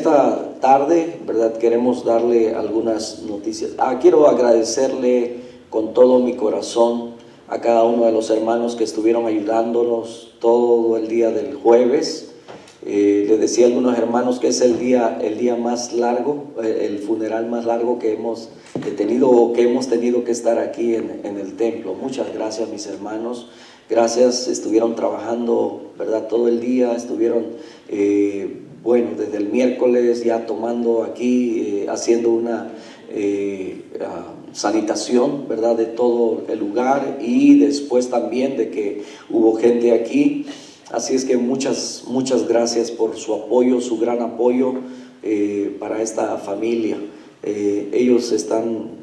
esta tarde, ¿verdad? Queremos darle algunas noticias. Quiero agradecerle con todo mi corazón a cada uno de los hermanos que estuvieron ayudándonos todo el día del jueves. Le decía a algunos hermanos que es el día más largo, el funeral más largo que hemos tenido o que hemos tenido que estar aquí en el templo. Muchas gracias, mis hermanos. Gracias, estuvieron trabajando, ¿verdad? Todo el día, estuvieron, desde el miércoles ya tomando aquí, haciendo una sanitación, ¿verdad? De todo el lugar, y después también de que hubo gente aquí. Así es que muchas gracias por su apoyo, su gran apoyo para esta familia. Ellos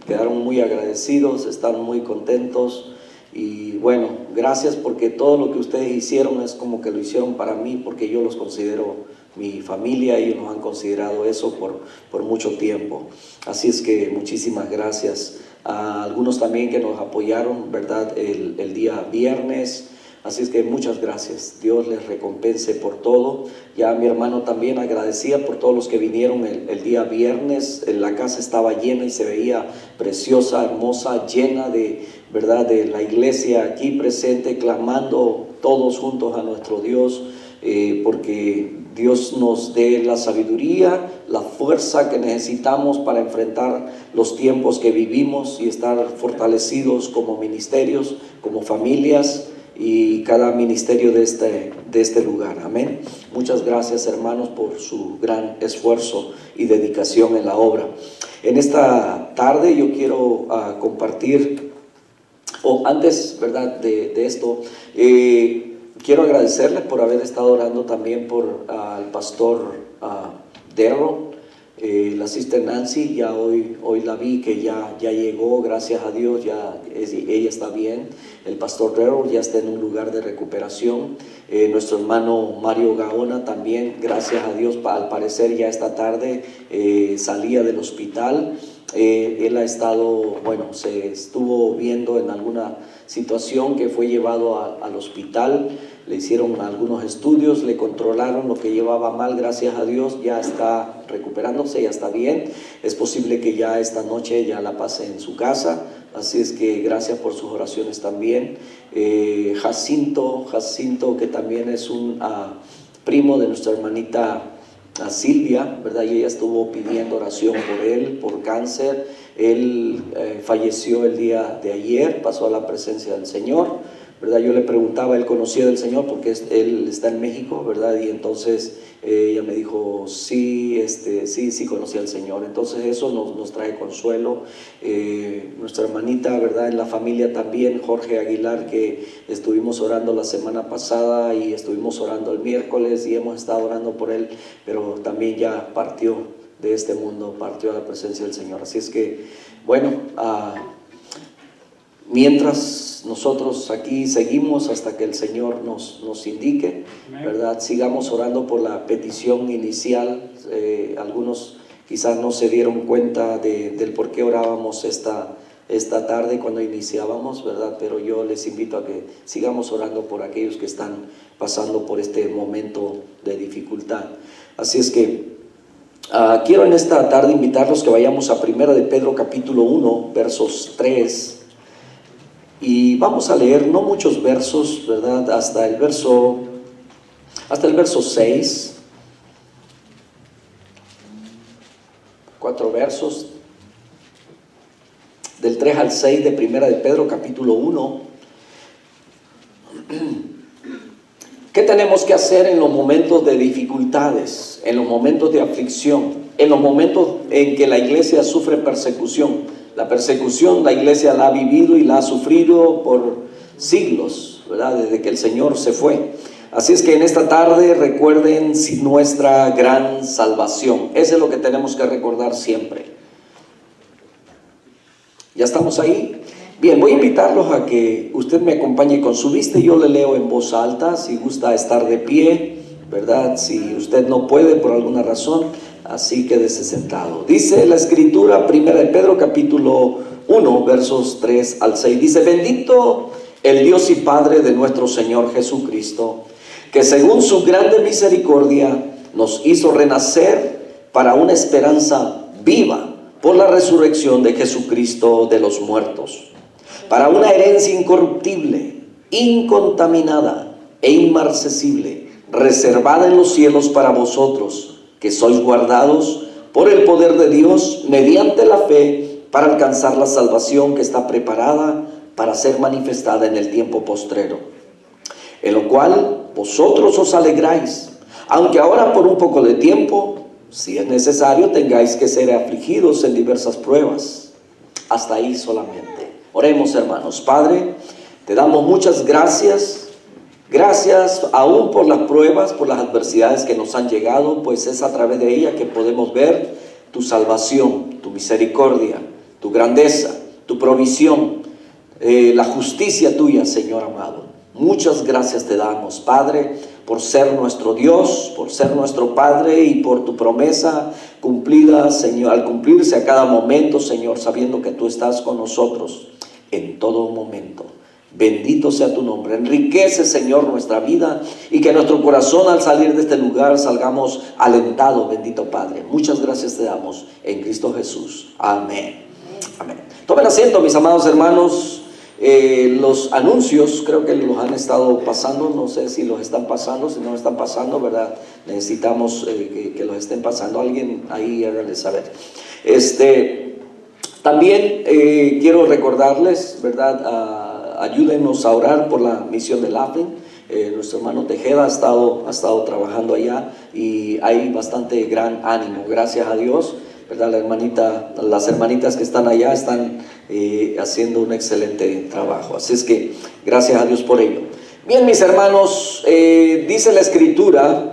quedaron muy agradecidos, están muy contentos. Y bueno, gracias, porque todo lo que ustedes hicieron es como que lo hicieron para mí, porque yo los considero mi familia. Ellos nos han considerado eso por mucho tiempo. Así es que muchísimas gracias a algunos también que nos apoyaron, ¿verdad? El día viernes. Así es que muchas gracias. Dios les recompense por todo. Ya mi hermano también agradecía por todos los que vinieron el día viernes. La casa estaba llena y se veía preciosa, hermosa, llena de, ¿verdad?, de la iglesia aquí presente, clamando todos juntos a nuestro Dios, porque Dios nos dé la sabiduría, la fuerza que necesitamos para enfrentar los tiempos que vivimos y estar fortalecidos como ministerios, como familias, y cada ministerio de este lugar. Amén. Muchas gracias, hermanos, por su gran esfuerzo y dedicación en la obra. En esta tarde yo quiero compartir, antes, ¿verdad?, de esto, quiero agradecerles por haber estado orando también por el pastor Darrell. La sister Nancy, ya hoy la vi que ya llegó, gracias a Dios, ella está bien. El pastor Darrell ya está en un lugar de recuperación. Nuestro hermano Mario Gaona también, gracias a Dios, al parecer ya esta tarde salía del hospital. Él ha estado, se estuvo viendo en alguna situación que fue llevado al hospital. Le hicieron algunos estudios, le controlaron lo que llevaba mal, gracias a Dios, ya está recuperándose, ya está bien. Es posible que ya esta noche ya la pase en su casa, así es que gracias por sus oraciones también. Jacinto, que también es un primo de nuestra hermanita Silvia, ¿verdad? Y ella estuvo pidiendo oración por él, por cáncer. Él falleció el día de ayer, pasó a la presencia del Señor, ¿verdad? Yo le preguntaba, él conocía del Señor porque él está en México, ¿verdad? Y entonces ella me dijo, sí conocía al Señor. Entonces eso nos trae consuelo. Nuestra hermanita, ¿verdad?, en la familia también, Jorge Aguilar, que estuvimos orando la semana pasada y estuvimos orando el miércoles y hemos estado orando por él, pero también ya partió de este mundo, partió a la presencia del Señor. Así es que, mientras nosotros aquí seguimos hasta que el Señor nos indique, ¿verdad? Sigamos orando por la petición inicial. Algunos quizás no se dieron cuenta del por qué orábamos esta tarde cuando iniciábamos, ¿verdad? Pero yo les invito a que sigamos orando por aquellos que están pasando por este momento de dificultad. Así es que quiero en esta tarde invitarlos que vayamos a 1 de Pedro capítulo 1, versos 3. Y vamos a leer no muchos versos, ¿verdad? Hasta el verso 6. 4 versos. Del 3 al 6 de 1 de Pedro capítulo 1. ¿Qué tenemos que hacer en los momentos de dificultades, en los momentos de aflicción, en los momentos en que la iglesia sufre persecución? La persecución la iglesia la ha vivido y la ha sufrido por siglos, ¿verdad? Desde que el Señor se fue. Así es que en esta tarde recuerden nuestra gran salvación. Eso es lo que tenemos que recordar siempre. ¿Ya estamos ahí? Bien, voy a invitarlos a que usted me acompañe con su vista y yo le leo en voz alta. Si gusta estar de pie, ¿verdad? Si usted no puede por alguna razón, así quédese sentado. Dice la escritura, 1 de Pedro capítulo 1, versos 3 al 6. Dice: bendito el Dios y Padre de nuestro Señor Jesucristo, que según su grande misericordia nos hizo renacer para una esperanza viva por la resurrección de Jesucristo de los muertos, para una herencia incorruptible, incontaminada e inmarcesible, reservada en los cielos para vosotros, que sois guardados por el poder de Dios mediante la fe para alcanzar la salvación que está preparada para ser manifestada en el tiempo postrero, en lo cual vosotros os alegráis, aunque ahora por un poco de tiempo, si es necesario, tengáis que ser afligidos en diversas pruebas. Hasta ahí solamente. Oremos, hermanos. Padre, te damos muchas gracias. Gracias aún por las pruebas, por las adversidades que nos han llegado, pues es a través de ellas que podemos ver tu salvación, tu misericordia, tu grandeza, tu provisión, la justicia tuya, Señor amado. Muchas gracias te damos, Padre, por ser nuestro Dios, por ser nuestro Padre y por tu promesa cumplida, Señor, al cumplirse a cada momento, Señor, sabiendo que tú estás con nosotros en todo momento. Bendito sea tu nombre. Enriquece, Señor, nuestra vida y que nuestro corazón al salir de este lugar salgamos alentados, bendito Padre. Muchas gracias te damos en Cristo Jesús. Amén. Amén. Tomen asiento, mis amados hermanos. Los anuncios creo que los han estado pasando, no sé si los están pasando, si no los están pasando, ¿verdad? Necesitamos que los estén pasando. Alguien ahí hágale saber. También quiero recordarles, ¿verdad? Ayúdenos a orar por la misión del AFEN. Nuestro hermano Tejeda ha estado trabajando allá y hay bastante gran ánimo, gracias a Dios, ¿verdad? Las hermanitas que están allá están haciendo un excelente trabajo, así es que gracias a Dios por ello. Bien, mis hermanos, dice la Escritura,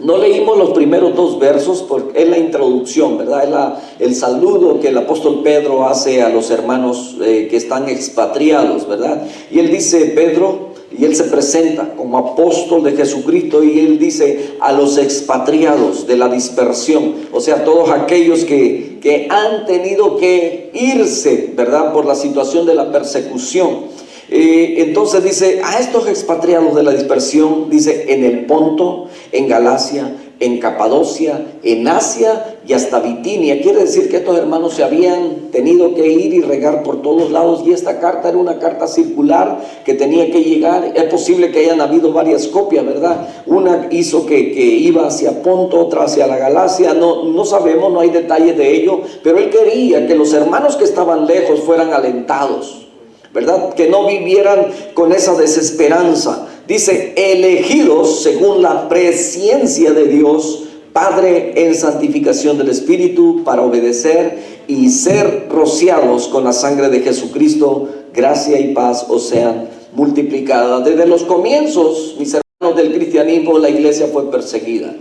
no leímos los primeros dos versos porque es la introducción, ¿verdad? Es el saludo que el apóstol Pedro hace a los hermanos que están expatriados, ¿verdad? Y él dice, Pedro, y él se presenta como apóstol de Jesucristo, y él dice a los expatriados de la dispersión, o sea, todos aquellos que han tenido que irse, ¿verdad? Por la situación de la persecución. Entonces dice a estos expatriados de la dispersión, dice en el Ponto, en Galacia, en Capadocia, en Asia y hasta Bitinia. Quiere decir que estos hermanos se habían tenido que ir y regar por todos lados, y esta carta era una carta circular que tenía que llegar. Es posible que hayan habido varias copias, ¿verdad? Una hizo que iba hacia Ponto, otra hacia la Galacia, no sabemos, no hay detalles de ello, pero él quería que los hermanos que estaban lejos fueran alentados, ¿verdad? Que no vivieran con esa desesperanza. Dice, elegidos según la presciencia de Dios, Padre, en santificación del Espíritu, para obedecer y ser rociados con la sangre de Jesucristo, gracia y paz os sean multiplicadas. Desde los comienzos, mis hermanos, del cristianismo, la iglesia fue perseguida.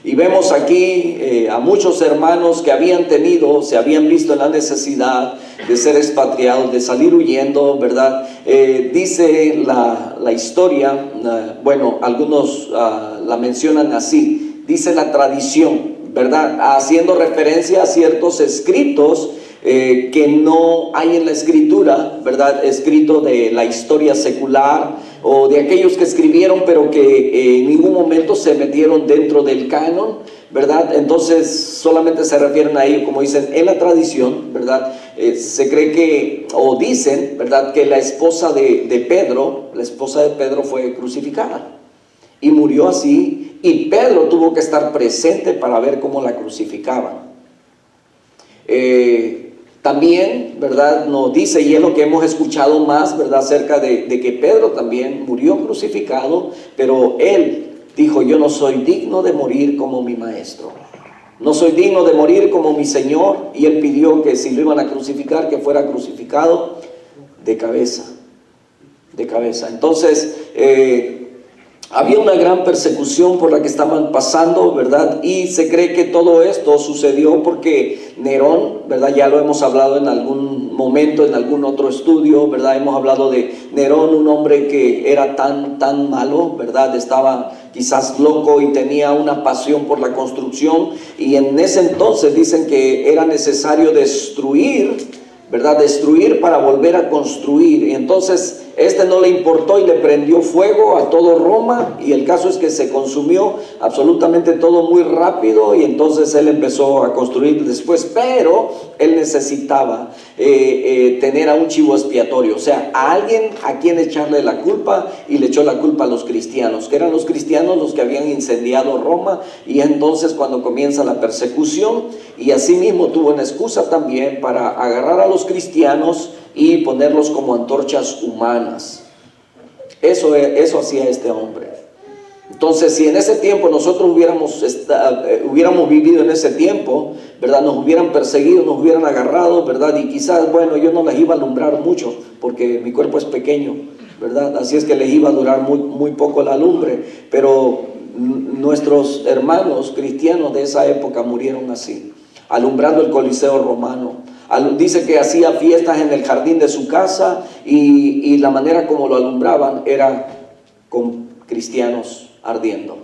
Y vemos aquí a muchos hermanos que se habían visto en la necesidad de ser expatriados, de salir huyendo, ¿verdad? Dice la historia, bueno, algunos la mencionan así, dice la tradición, ¿verdad? Haciendo referencia a ciertos escritos que no hay en la escritura, ¿verdad? Escrito de la historia secular o de aquellos que escribieron pero que en ningún momento se metieron dentro del canon, ¿verdad? Entonces solamente se refieren a ello, como dicen, en la tradición, ¿verdad? Se cree que, o dicen, ¿verdad? Que la esposa de Pedro fue crucificada y murió así, y Pedro tuvo que estar presente para ver cómo la crucificaban. También, ¿verdad? Nos dice, y es lo que hemos escuchado más, ¿verdad? Acerca de que Pedro también murió crucificado, pero él dijo, yo no soy digno de morir como mi maestro, no soy digno de morir como mi Señor, y él pidió que si lo iban a crucificar, que fuera crucificado de cabeza. Entonces, había una gran persecución por la que estaban pasando, ¿verdad? Y se cree que todo esto sucedió porque Nerón, ¿verdad? Ya lo hemos hablado en algún momento, en algún otro estudio, ¿verdad? Hemos hablado de Nerón, un hombre que era tan malo, ¿verdad? Estaba quizás loco y tenía una pasión por la construcción, y en ese entonces dicen que era necesario destruir, ¿verdad? Destruir para volver a construir. Y entonces Este no le importó y le prendió fuego a todo Roma, y el caso es que se consumió absolutamente todo muy rápido, y entonces él empezó a construir después, pero él necesitaba tener a un chivo expiatorio, o sea, a alguien a quien echarle la culpa, y le echó la culpa a los cristianos, que eran los cristianos los que habían incendiado Roma. Y entonces cuando comienza la persecución, y asimismo tuvo una excusa también para agarrar a los cristianos y ponerlos como antorchas humanas. Eso hacía este hombre. Entonces, si en ese tiempo nosotros hubiéramos vivido en ese tiempo, ¿verdad? Nos hubieran perseguido, nos hubieran agarrado, ¿verdad? Y quizás, bueno, yo no les iba a alumbrar mucho porque mi cuerpo es pequeño, ¿verdad? Así es que les iba a durar muy poco la lumbre, pero nuestros hermanos cristianos de esa época murieron así, alumbrando el Coliseo romano. Dice que hacía fiestas en el jardín de su casa, y la manera como lo alumbraban era con cristianos ardiendo.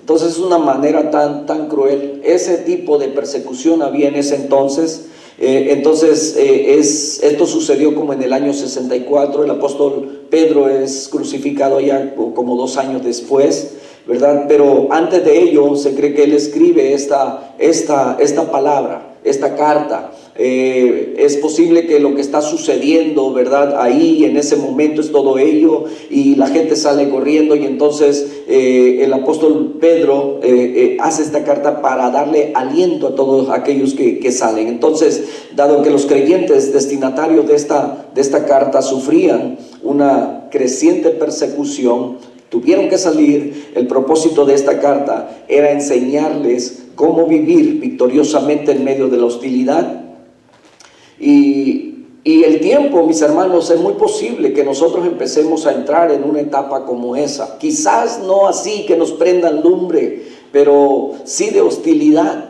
Entonces es una manera tan cruel. Ese tipo de persecución había en ese entonces. Esto sucedió como en el año 64. El apóstol Pedro es crucificado ya como 2 años después, ¿verdad? Pero antes de ello se cree que él escribe esta palabra, esta carta. Es posible que lo que está sucediendo, ¿verdad? Ahí en ese momento es todo ello, y la gente sale corriendo, y entonces el apóstol Pedro hace esta carta para darle aliento a todos aquellos que salen. Entonces, dado que los creyentes destinatarios de esta carta sufrían una creciente persecución, tuvieron que salir. El propósito de esta carta era enseñarles cómo vivir victoriosamente en medio de la hostilidad. Y el tiempo, mis hermanos, es muy posible que nosotros empecemos a entrar en una etapa como esa. Quizás no así que nos prendan lumbre, pero sí de hostilidad,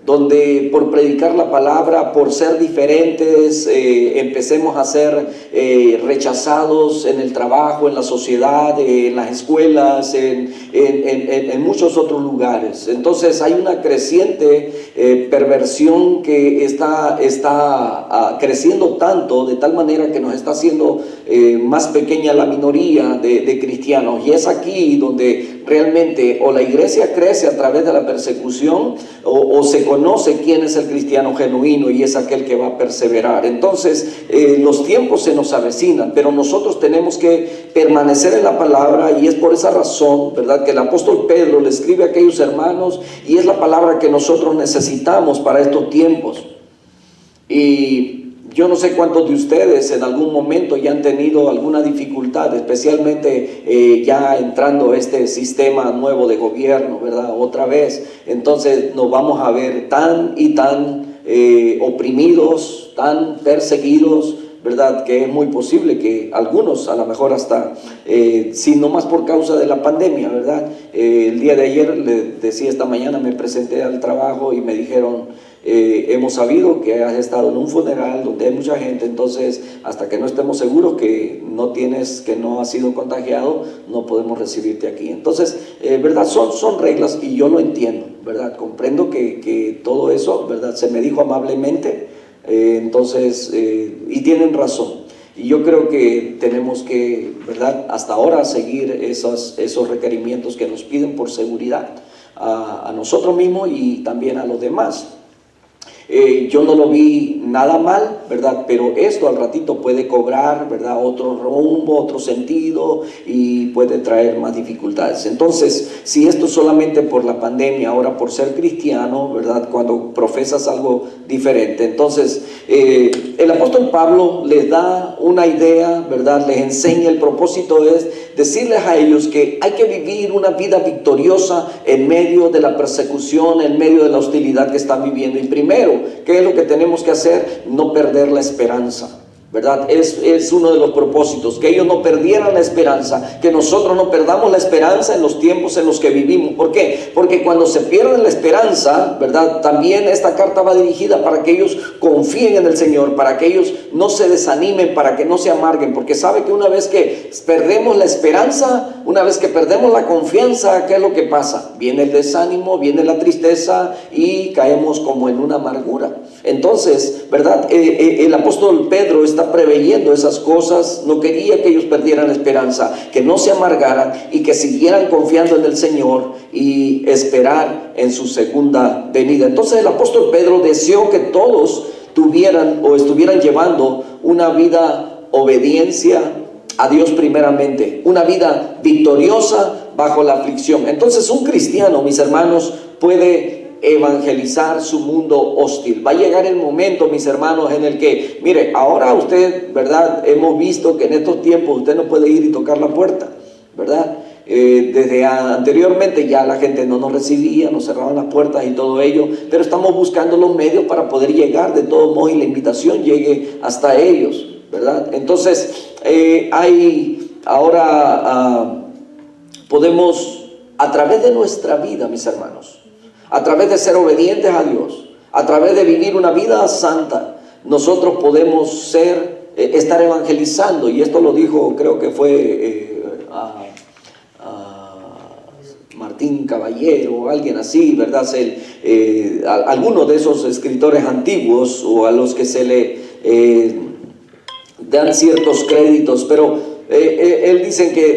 donde por predicar la palabra, por ser diferentes, empecemos a ser rechazados en el trabajo, en la sociedad, en las escuelas, en muchos otros lugares. Entonces hay una creciente perversión que está creciendo tanto, de tal manera que nos está haciendo más pequeña la minoría de cristianos. Y es aquí donde realmente o la iglesia crece a través de la persecución, o se conoce quién es el cristiano genuino, y es aquel que va a perseverar. Entonces los tiempos se nos avecinan, pero nosotros tenemos que permanecer en la palabra, y es por esa razón, ¿verdad?, que el apóstol Pedro le escribe a aquellos hermanos, y es la palabra que nosotros necesitamos para estos tiempos. Y yo no sé cuántos de ustedes en algún momento ya han tenido alguna dificultad, especialmente ya entrando este sistema nuevo de gobierno, ¿verdad? Otra vez. Entonces nos vamos a ver tan oprimidos, tan perseguidos, ¿verdad? Que es muy posible que algunos, a lo mejor hasta, si no más por causa de la pandemia, ¿verdad? El día de ayer, le decía, esta mañana me presenté al trabajo y me dijeron: hemos sabido que has estado en un funeral donde hay mucha gente, entonces hasta que no estemos seguros que no has sido contagiado, no podemos recibirte aquí. Entonces, ¿verdad? Son reglas, y yo lo entiendo, ¿verdad? Comprendo que todo eso, ¿verdad?, se me dijo amablemente, y tienen razón. Y yo creo que tenemos que, ¿verdad?, hasta ahora seguir esos requerimientos que nos piden por seguridad a nosotros mismos y también a los demás. Yo no lo vi nada mal, ¿verdad? Pero esto al ratito puede cobrar, ¿verdad?, otro rumbo, otro sentido, y puede traer más dificultades. Entonces, si esto es solamente por la pandemia, ahora por ser cristiano, ¿verdad?, cuando profesas algo diferente, entonces el apóstol Pablo les da una idea, ¿verdad?, les enseña. El propósito es decirles a ellos que hay que vivir una vida victoriosa en medio de la persecución, en medio de la hostilidad que están viviendo. Y primero, ¿qué es lo que tenemos que hacer? No perder la esperanza, ¿verdad? Es uno de los propósitos, que ellos no perdieran la esperanza, que nosotros no perdamos la esperanza en los tiempos en los que vivimos. ¿Por qué? Porque cuando se pierde la esperanza, ¿verdad?, también esta carta va dirigida para que ellos confíen en el Señor, para que ellos no se desanimen, para que no se amarguen, porque sabe que una vez que perdemos la esperanza, una vez que perdemos la confianza, ¿qué es lo que pasa? Viene el desánimo, viene la tristeza, y caemos como en una amargura. Entonces, ¿verdad?, el apóstol Pedro está está preveyendo esas cosas. No quería que ellos perdieran la esperanza, que no se amargaran y que siguieran confiando en el Señor y esperar en su segunda venida. Entonces el apóstol Pedro deseó que todos tuvieran o estuvieran llevando una vida obediencia a Dios primeramente, una vida victoriosa bajo la aflicción. Entonces un cristiano, mis hermanos, puede evangelizar su mundo hostil. Va a llegar el momento, mis hermanos, en el que, mire, ahora usted, ¿verdad? Hemos visto que en estos tiempos usted no puede ir y tocar la puerta, ¿verdad? Desde anteriormente ya la gente no nos recibía, nos cerraban las puertas y todo ello, pero estamos buscando los medios para poder llegar de todos modos y la invitación llegue hasta ellos, ¿verdad? Entonces, podemos, a través de nuestra vida, mis hermanos, a través de ser obedientes a Dios, a través de vivir una vida santa, nosotros podemos estar evangelizando. Y esto lo dijo, creo que fue Martín Caballero o alguien así, ¿verdad? Algunos de esos escritores antiguos o a los que se le dan ciertos créditos, pero él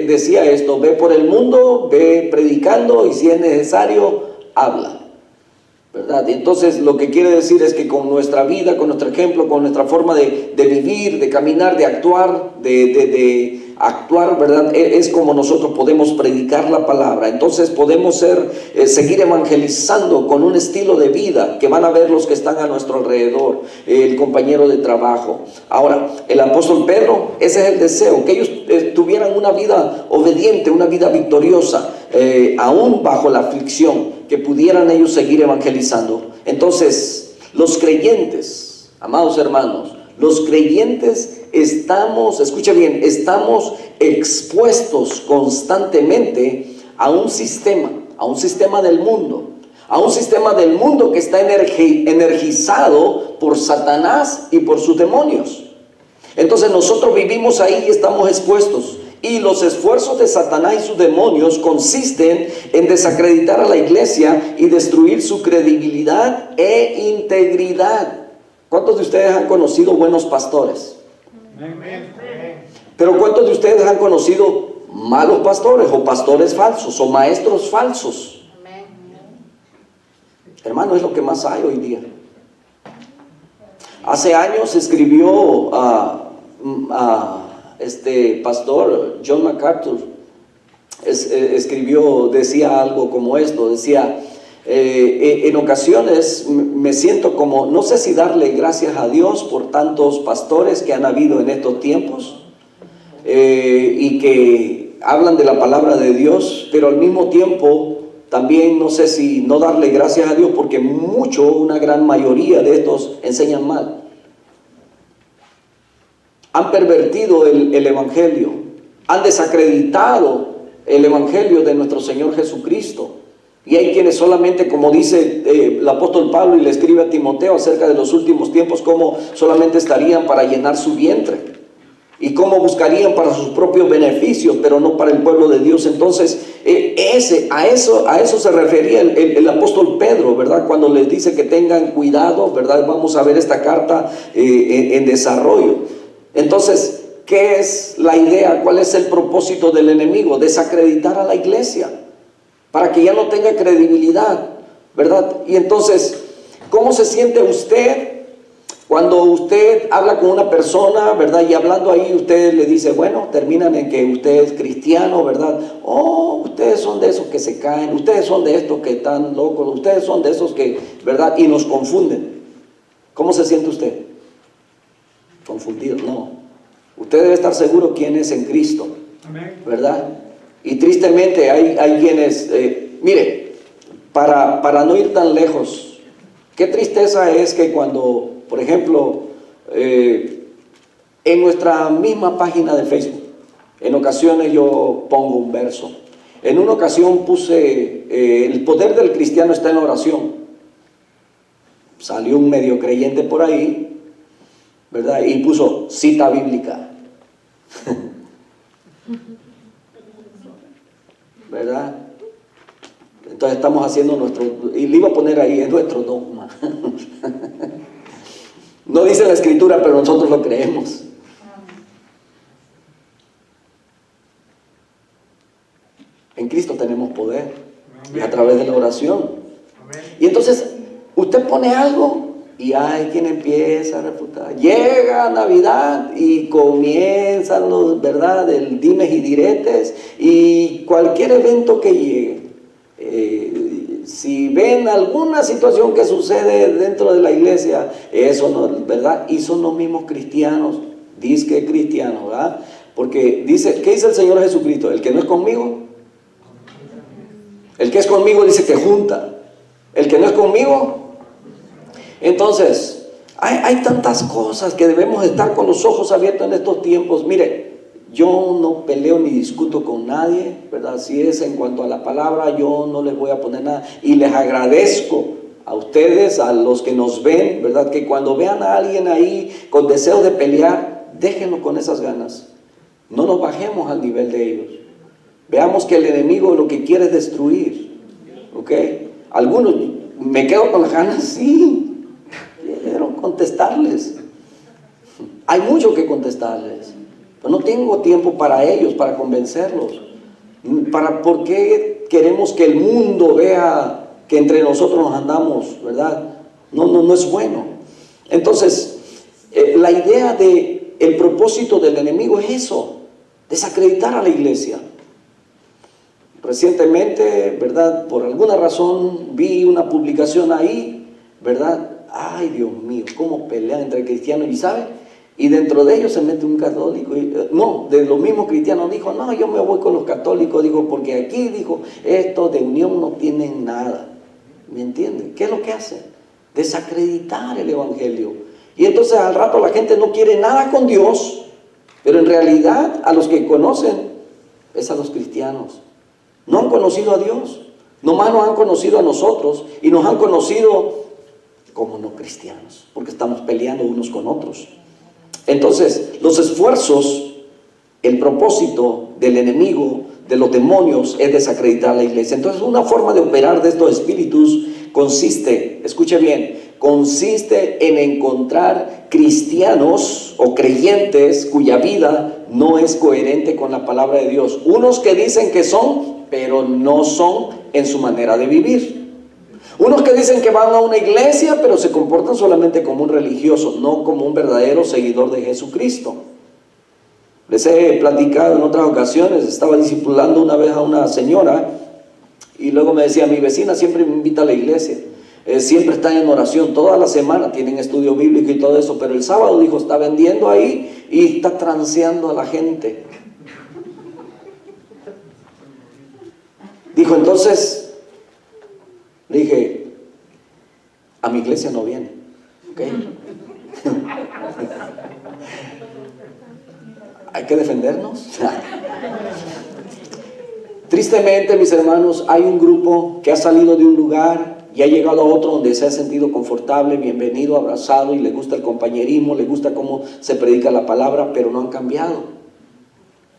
decía esto: ve por el mundo, ve predicando y si es necesario, habla, ¿verdad? Y entonces lo que quiere decir es que con nuestra vida, con nuestro ejemplo, con nuestra forma de vivir, de caminar, de actuar, ¿verdad? Es como nosotros podemos predicar la palabra. Entonces podemos seguir evangelizando con un estilo de vida que van a ver los que están a nuestro alrededor, el compañero de trabajo. Ahora, el apóstol Pedro, ese es el deseo, que ellos tuvieran una vida obediente, una vida victoriosa, aún bajo la aflicción, que pudieran ellos seguir evangelizando. Entonces, los creyentes, amados hermanos, los creyentes escucha bien, estamos expuestos constantemente a un sistema del mundo, que está energizado por Satanás y por sus demonios. Entonces nosotros vivimos ahí y estamos expuestos. Y los esfuerzos de Satanás y sus demonios consisten en desacreditar a la iglesia y destruir su credibilidad e integridad. ¿Cuántos de ustedes han conocido buenos pastores? Pero ¿cuántos de ustedes han conocido malos pastores o pastores falsos o maestros falsos? Hermano, es lo que más hay hoy día. Hace años escribió este pastor John MacArthur, decía algo como esto, decía: en ocasiones me siento como, no sé si darle gracias a Dios por tantos pastores que han habido en estos tiempos y que hablan de la palabra de Dios, pero al mismo tiempo también no sé si no darle gracias a Dios porque una gran mayoría de estos enseñan mal. Han pervertido el evangelio, han desacreditado el evangelio de nuestro Señor Jesucristo. Y hay quienes solamente, como dice el apóstol Pablo y le escribe a Timoteo acerca de los últimos tiempos, cómo solamente estarían para llenar su vientre y cómo buscarían para sus propios beneficios, pero no para el pueblo de Dios. Entonces a eso se refería el apóstol Pedro, ¿verdad? Cuando les dice que tengan cuidado, ¿verdad? Vamos a ver esta carta en desarrollo. Entonces, ¿qué es la idea? ¿Cuál es el propósito del enemigo? Desacreditar a la iglesia para que ya no tenga credibilidad, ¿verdad? Y entonces, ¿cómo se siente usted cuando usted habla con una persona, ¿verdad? Y hablando ahí usted le dice, bueno, terminan en que usted es cristiano, ¿verdad? Oh, ustedes son de esos que se caen, ustedes son de estos que están locos, ustedes son de esos que, ¿verdad? Y nos confunden. ¿Cómo se siente usted? Confundido, no. Usted debe estar seguro quién es en Cristo, ¿verdad? Y tristemente hay quienes, mire, para no ir tan lejos, qué tristeza es que cuando, por ejemplo, en nuestra misma página de Facebook, en ocasiones yo pongo un verso. En una ocasión puse, el poder del cristiano está en la oración. Salió un medio creyente por ahí, ¿verdad? Y puso cita bíblica. ¿Verdad? Entonces estamos haciendo y le iba a poner ahí, es nuestro dogma. No dice la escritura, pero nosotros lo creemos. En Cristo tenemos poder. Y a través de la oración. Y entonces, usted pone algo y hay quien empieza a refutar. Llega Navidad y comienzan los, ¿verdad?, el dimes y diretes, y cualquier evento que llegue. Si ven alguna situación que sucede dentro de la iglesia, eso no, ¿verdad? Y son los mismos cristianos, dizque cristianos, ¿verdad? Porque dice, ¿qué dice el Señor Jesucristo? El que no es conmigo, el que es conmigo dice que junta, el que no es conmigo. Entonces, hay tantas cosas que debemos estar con los ojos abiertos en estos tiempos. Mire, yo no peleo ni discuto con nadie, ¿verdad? Si es en cuanto a la palabra, yo no les voy a poner nada. Y les agradezco a ustedes, a los que nos ven, ¿verdad?, que cuando vean a alguien ahí con deseo de pelear, déjenlo con esas ganas. No nos bajemos al nivel de ellos. Veamos que el enemigo lo que quiere es destruir, ¿ok? Algunos, me quedo con las ganas, sí, quiero contestarles. Hay mucho que contestarles, pero no tengo tiempo para ellos, para convencerlos. ¿Por qué queremos que el mundo vea que entre nosotros nos andamos, verdad? No es bueno. Entonces, la idea el propósito del enemigo es eso, desacreditar a la iglesia. Recientemente, ¿verdad?, por alguna razón vi una publicación ahí, ¿verdad? Ay, Dios mío, cómo pelean entre cristianos, y ¿sabe? Y dentro de ellos se mete un católico, no, de los mismos cristianos, dijo, no, yo me voy con los católicos, dijo, porque aquí, dijo, estos de unión no tienen nada. ¿Me entienden? ¿Qué es lo que hacen? Desacreditar el evangelio. Y entonces al rato la gente no quiere nada con Dios, pero en realidad a los que conocen es a los cristianos. No han conocido a Dios, nomás nos han conocido a nosotros, y nos han conocido como no cristianos, porque estamos peleando unos con otros. Entonces, los esfuerzos, el propósito del enemigo, de los demonios, es desacreditar a la iglesia. Entonces, una forma de operar de estos espíritus consiste, escuche bien, consiste en encontrar cristianos o creyentes cuya vida no es coherente con la palabra de Dios. Unos que dicen que son, pero no son en su manera de vivir. Unos que dicen que van a una iglesia, pero se comportan solamente como un religioso, no como un verdadero seguidor de Jesucristo. Les he platicado en otras ocasiones, estaba discipulando una vez a una señora, y luego me decía, mi vecina siempre me invita a la iglesia, siempre está en oración, toda la semana tienen estudio bíblico y todo eso, pero el sábado, dijo, está vendiendo ahí y está transeando a la gente. Dijo, entonces, le dije, a mi iglesia no viene, ¿ok? Hay que defendernos. Tristemente, mis hermanos, hay un grupo que ha salido de un lugar y ha llegado a otro donde se ha sentido confortable, bienvenido, abrazado, y le gusta el compañerismo, le gusta cómo se predica la palabra, pero no han cambiado.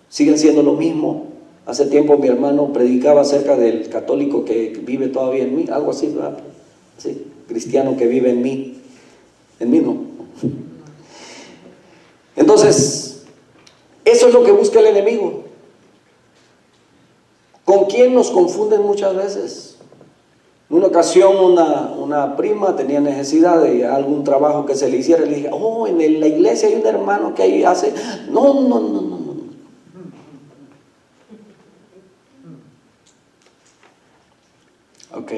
Siguen siendo lo mismo. Hace tiempo mi hermano predicaba acerca del católico que vive todavía en mí, algo así, ¿verdad? Sí, cristiano que vive en mí no. Entonces, eso es lo que busca el enemigo. ¿Con quién nos confunden muchas veces? En una ocasión una prima tenía necesidad de algún trabajo que se le hiciera, y le dije, oh, en la iglesia hay un hermano que ahí hace, no. Ok,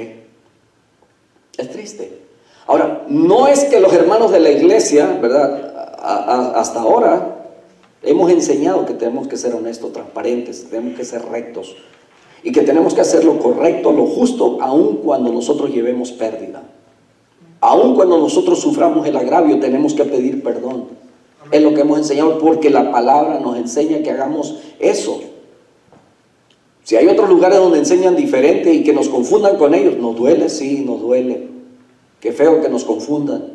es triste. Ahora, no es que los hermanos de la iglesia, ¿verdad? Hasta ahora hemos enseñado que tenemos que ser honestos, transparentes, tenemos que ser rectos, y que tenemos que hacer lo correcto, lo justo, aun cuando nosotros llevemos pérdida. Aun cuando nosotros suframos el agravio, tenemos que pedir perdón. Es lo que hemos enseñado, porque la palabra nos enseña que hagamos eso. Si hay otros lugares donde enseñan diferente y que nos confundan con ellos, nos duele, sí, nos duele. Qué feo que nos confundan.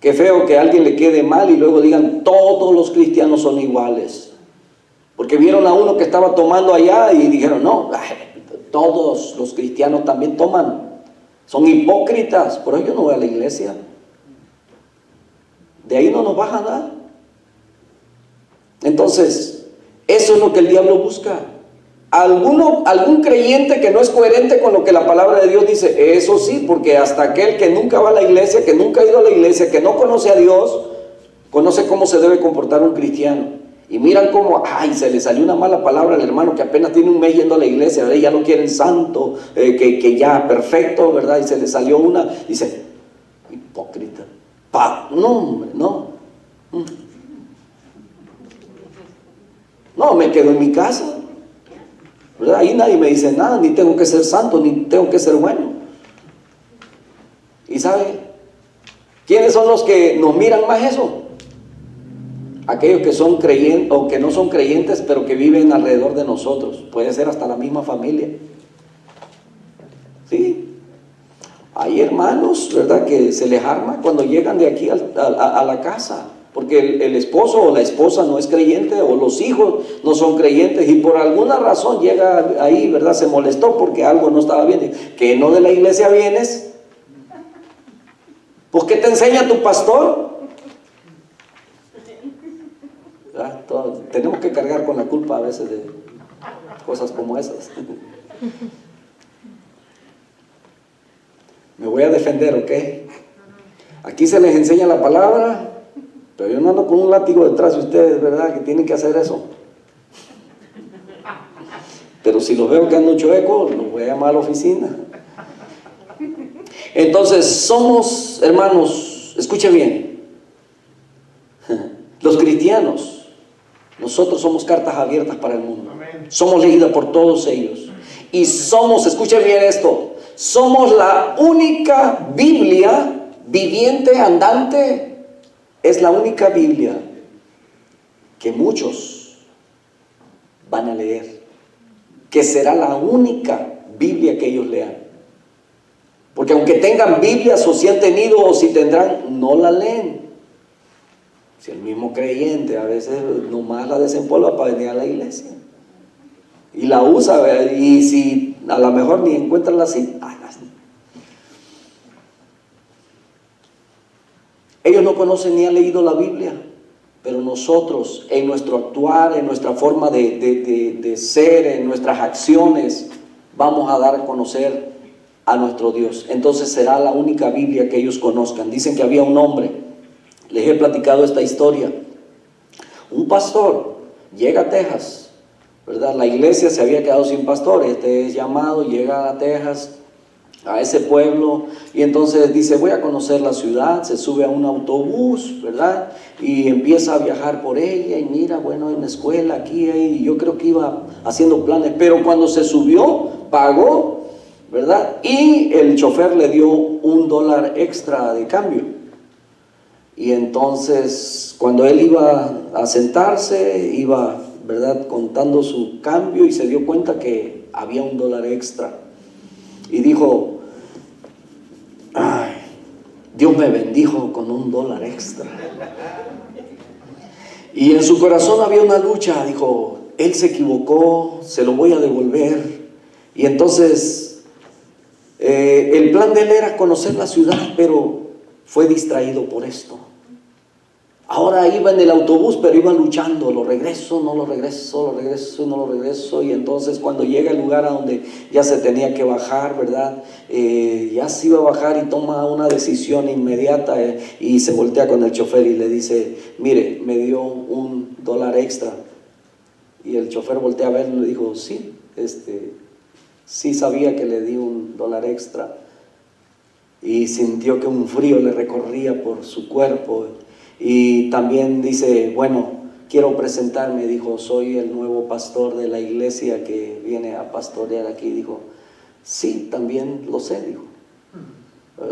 Qué feo que a alguien le quede mal y luego digan, todos los cristianos son iguales. Porque vieron a uno que estaba tomando allá y dijeron, no, todos los cristianos también toman. Son hipócritas, por eso yo no voy a la iglesia. De ahí no nos baja nada. Entonces, eso es lo que el diablo busca. Algún creyente que no es coherente con lo que la palabra de Dios dice, eso sí, porque hasta aquel que nunca va a la iglesia, que nunca ha ido a la iglesia, que no conoce a Dios, conoce cómo se debe comportar un cristiano. Y miran cómo, ay, se le salió una mala palabra al hermano que apenas tiene un mes yendo a la iglesia, ¿verdad? Ya lo quieren santo, que ya perfecto, ¿verdad? Y se le salió una, dice, hipócrita. No, hombre, no. No, me quedo en mi casa, ¿verdad? Ahí nadie me dice nada, ni tengo que ser santo, ni tengo que ser bueno. ¿Y sabe quiénes son los que nos miran más eso? Aquellos que son creyentes o que no son creyentes, pero que viven alrededor de nosotros. Puede ser hasta la misma familia. ¿Sí? Hay hermanos, ¿verdad?, que se les arma cuando llegan de aquí a la casa, porque el esposo o la esposa no es creyente, o los hijos no son creyentes, y por alguna razón llega ahí, ¿verdad?, se molestó porque algo no estaba bien. ¿Que no de la iglesia vienes? ¿Pues qué te enseña tu pastor? Tenemos que cargar con la culpa a veces de cosas como esas. Me voy a defender, ¿ok? Aquí se les enseña la palabra, pero yo no ando con un látigo detrás de ustedes, ¿verdad?, que tienen que hacer eso. Pero si los veo que andan chueco, los voy a llamar a la oficina. Entonces, somos, hermanos, escuchen bien, los cristianos, nosotros somos cartas abiertas para el mundo. Somos leídas por todos ellos. Y somos, escuchen bien esto, somos la única Biblia viviente, andante. Es la única Biblia que muchos van a leer, que será la única Biblia que ellos lean. Porque aunque tengan Biblias o si han tenido o si tendrán, no la leen. Si el mismo creyente a veces nomás la desempolva para venir a la iglesia y la usa, ¿verdad? Y si a lo mejor ni encuentra la cita, ellos no conocen ni han leído la Biblia, pero nosotros en nuestro actuar, en nuestra forma de ser, en nuestras acciones, vamos a dar a conocer a nuestro Dios. Entonces será la única Biblia que ellos conozcan. Dicen que había un hombre, les he platicado esta historia, un pastor llega a Texas, ¿verdad? La iglesia se había quedado sin pastor, este es llamado, llega a Texas, a ese pueblo, y entonces dice, voy a conocer la ciudad, se sube a un autobús, ¿verdad? Y empieza a viajar por ella, y mira, bueno, hay una escuela aquí, y yo creo que iba haciendo planes, pero cuando se subió, pagó, ¿verdad? Y el chofer le dio $1 extra de cambio. Y entonces, cuando él iba a sentarse, iba, ¿verdad?, contando su cambio, y se dio cuenta que había $1 extra. Y dijo, ay, Dios me bendijo con $1 extra. Y en su corazón había una lucha, dijo, él se equivocó, se lo voy a devolver. Y entonces, el plan de él era conocer la ciudad, pero fue distraído por esto. Ahora iba en el autobús, pero iba luchando, lo regreso, no lo regreso, lo regreso, no lo regreso. Y entonces cuando llega al lugar a donde ya se tenía que bajar, ¿verdad? Ya se iba a bajar y toma una decisión inmediata, y se voltea con el chofer y le dice, mire, me dio $1 extra. Y el chofer voltea a verlo y le dijo, sí, sí sabía que le di $1 extra. Y sintió que un frío le recorría por su cuerpo. Y también dice, bueno, quiero presentarme, dijo, soy el nuevo pastor de la iglesia que viene a pastorear aquí. Dijo, sí, también lo sé, dijo.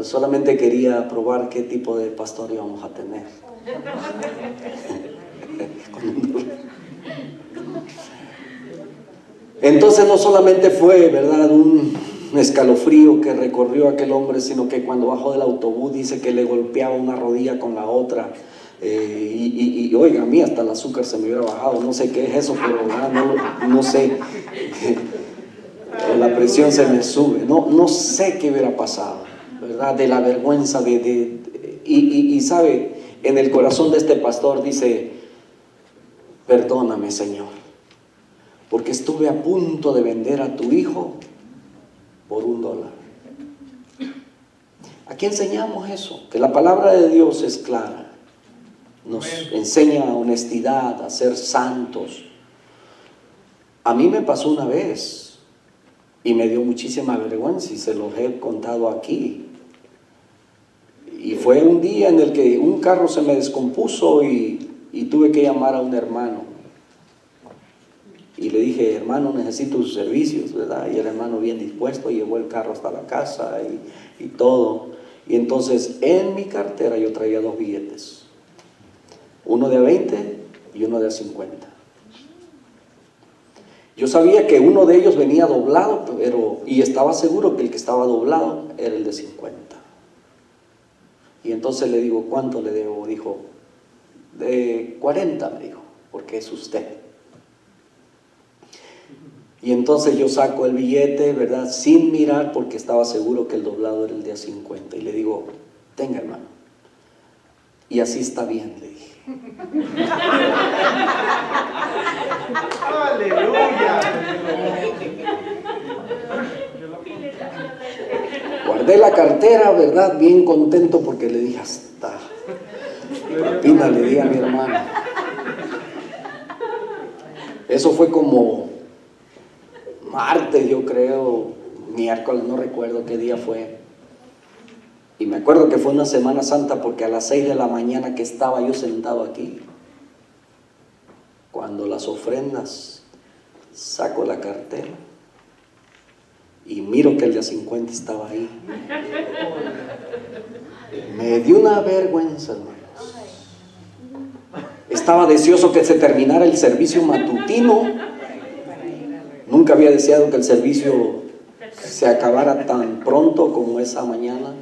Solamente quería probar qué tipo de pastor íbamos a tener. Entonces no solamente fue, ¿verdad?, un escalofrío que recorrió a aquel hombre, sino que cuando bajó del autobús dice que le golpeaba una rodilla con la otra. Y oiga, a mí hasta el azúcar se me hubiera bajado, no sé qué es eso, pero no sé, la presión se me sube, no sé qué hubiera pasado, ¿verdad? De la vergüenza y sabe, en el corazón de este pastor dice, perdóname, Señor, porque estuve a punto de vender a tu hijo por $1. Aquí enseñamos eso, que la palabra de Dios es clara. Nos enseña honestidad, a ser santos. A mí me pasó una vez y me dio muchísima vergüenza y se los he contado aquí. Y fue un día en el que un carro se me descompuso y tuve que llamar a un hermano. Y le dije, hermano, necesito sus servicios, ¿verdad? Y el hermano bien dispuesto llevó el carro hasta la casa y todo. Y entonces en mi cartera yo traía 2 billetes. Uno de a 20 y uno de a 50. Yo sabía que uno de ellos venía doblado, y estaba seguro que el que estaba doblado era el de 50. Y entonces le digo, ¿cuánto le debo? Dijo, de 40, me dijo, porque es usted. Y entonces yo saco el billete, ¿verdad? Sin mirar, porque estaba seguro que el doblado era el de a 50. Y le digo, tenga, hermano. Y así está bien, le dije. ¡Aleluya! Guardé la cartera, ¿verdad? Bien contento porque le dije, hasta propina le di a mi hermano. Eso fue como martes, yo creo, miércoles, no recuerdo qué día fue. Y me acuerdo que fue una Semana Santa porque a las 6 de la mañana que estaba yo sentado aquí, cuando las ofrendas, saco la cartera y miro que el de 50 estaba ahí. Me dio una vergüenza, hermanos. Estaba deseoso que se terminara el servicio matutino. Nunca había deseado que el servicio se acabara tan pronto como esa mañana.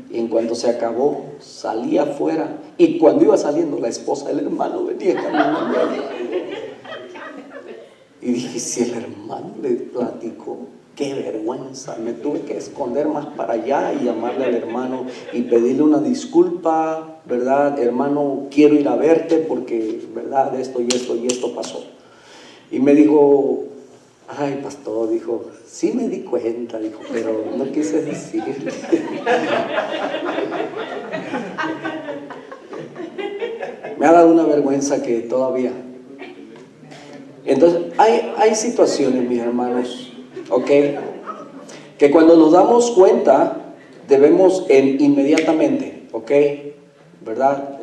Y en cuanto se acabó, salí afuera. Y cuando iba saliendo, la esposa del hermano venía caminando. Y dije, si el hermano le platicó, qué vergüenza. Me tuve que esconder más para allá y llamarle al hermano y pedirle una disculpa, ¿verdad? Hermano, quiero ir a verte porque, ¿verdad? Esto y esto y esto pasó. Y me dijo, ay, pastor, dijo, sí me di cuenta, dijo, pero no quise decirle. Me ha dado una vergüenza que todavía. Entonces, hay situaciones, mis hermanos, ¿ok? Que cuando nos damos cuenta, debemos inmediatamente, ¿ok? ¿Verdad?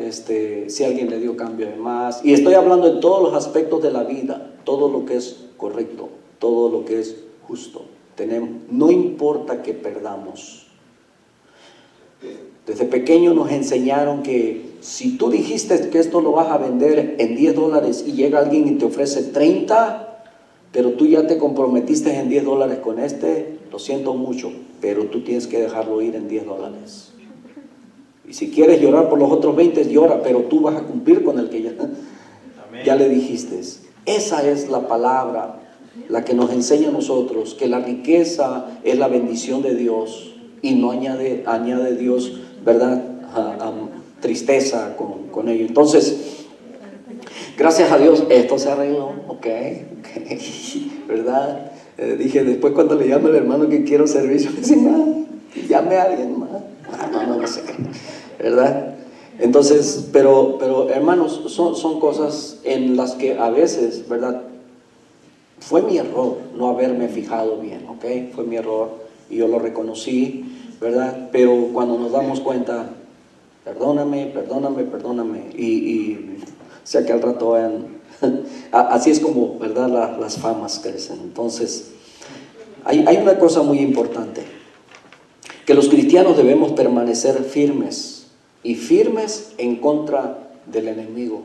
Si alguien le dio cambio de más. Y estoy hablando en todos los aspectos de la vida, todo lo que es correcto, todo lo que es justo. No importa que perdamos. Desde pequeño nos enseñaron que si tú dijiste que esto lo vas a vender en $10 y llega alguien y te ofrece 30, pero tú ya te comprometiste en $10 con lo siento mucho, pero tú tienes que dejarlo ir en $10. Y si quieres llorar por los otros 20, llora, pero tú vas a cumplir con el que ya le dijiste. Esa es la palabra, la que nos enseña a nosotros, que la riqueza es la bendición de Dios y no añade Dios, ¿verdad? Tristeza con ello. Entonces, gracias a Dios, esto se arregló, ok, ¿verdad? Dije, después cuando le llame al hermano que quiero servicio, me dice, llame a alguien más. No sé, ¿verdad? Entonces, pero hermanos, son cosas en las que a veces, ¿verdad? Fue mi error no haberme fijado bien, ¿ok? Fue mi error y yo lo reconocí, ¿verdad? Pero cuando nos damos cuenta, perdóname, y sea que al rato vayan, así es como, ¿verdad? Las famas crecen. Entonces, hay una cosa muy importante, que los cristianos debemos permanecer firmes, y firmes en contra del enemigo.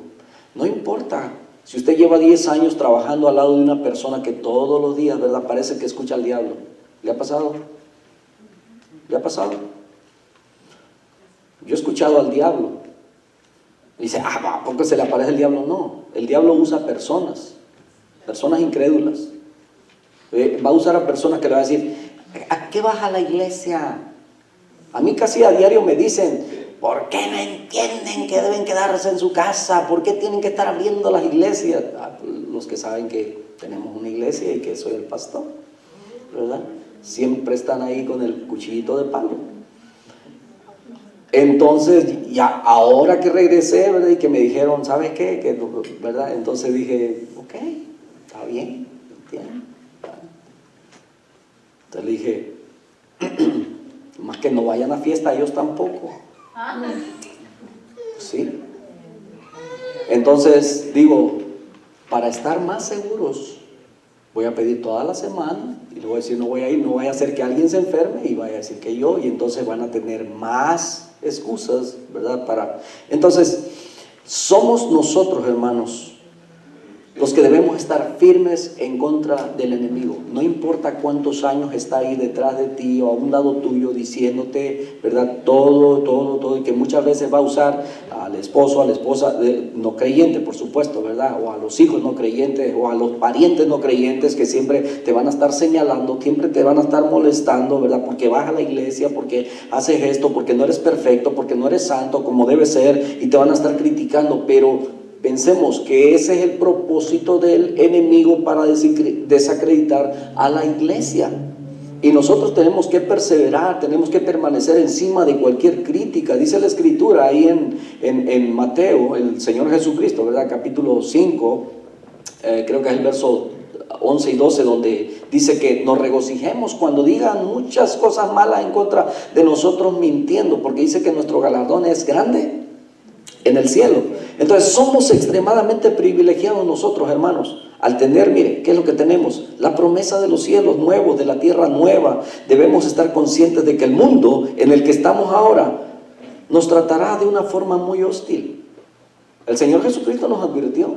No importa si usted lleva 10 años trabajando al lado de una persona que todos los días, ¿verdad?, parece que escucha al diablo. ¿Le ha pasado? ¿Le ha pasado? Yo he escuchado al diablo. Dice, ¿a poco se le aparece el diablo? No, el diablo usa personas incrédulas. Va a usar a personas que le van a decir, ¿a qué vas a la iglesia? A mí casi a diario me dicen, ¿por qué no entienden que deben quedarse en su casa? ¿Por qué tienen que estar abriendo las iglesias? los que saben que tenemos una iglesia y que soy el pastor, ¿verdad? Siempre están ahí con el cuchillito de palo. Entonces, ya ahora que regresé, ¿verdad? Y que me dijeron, ¿sabes qué? ¿Verdad? Entonces dije, ok, está bien, ¿entiendes? Entonces le dije, más que no vayan a fiesta, ellos tampoco. ¿Sí? Entonces digo, para estar más seguros, voy a pedir toda la semana y le voy a decir, no voy a ir, no vaya a ser que alguien se enferme y vaya a decir que yo, y entonces van a tener más excusas, ¿verdad? Entonces, somos nosotros, hermanos, los que debemos estar firmes en contra del enemigo. No importa cuántos años está ahí detrás de ti o a un lado tuyo diciéndote, ¿verdad? Todo, y que muchas veces va a usar al esposo, a la esposa no creyente, por supuesto, ¿verdad? O a los hijos no creyentes, o a los parientes no creyentes, que siempre te van a estar señalando, siempre te van a estar molestando, ¿verdad? Porque vas a la iglesia, porque haces esto, porque no eres perfecto, porque no eres santo como debe ser, y te van a estar criticando. Pero pensemos que ese es el propósito del enemigo, para desacreditar a la iglesia. Y nosotros tenemos que perseverar, tenemos que permanecer encima de cualquier crítica. Dice la Escritura ahí en Mateo, el Señor Jesucristo, ¿verdad? Capítulo 5, creo que es el verso 11 y 12, donde dice que nos regocijemos cuando digan muchas cosas malas en contra de nosotros mintiendo, porque dice que nuestro galardón es grande en el cielo. Entonces somos extremadamente privilegiados nosotros, hermanos, al tener, mire, ¿qué es lo que tenemos? La promesa de los cielos nuevos, de la tierra nueva. Debemos estar conscientes de que el mundo en el que estamos ahora nos tratará de una forma muy hostil. El Señor Jesucristo nos advirtió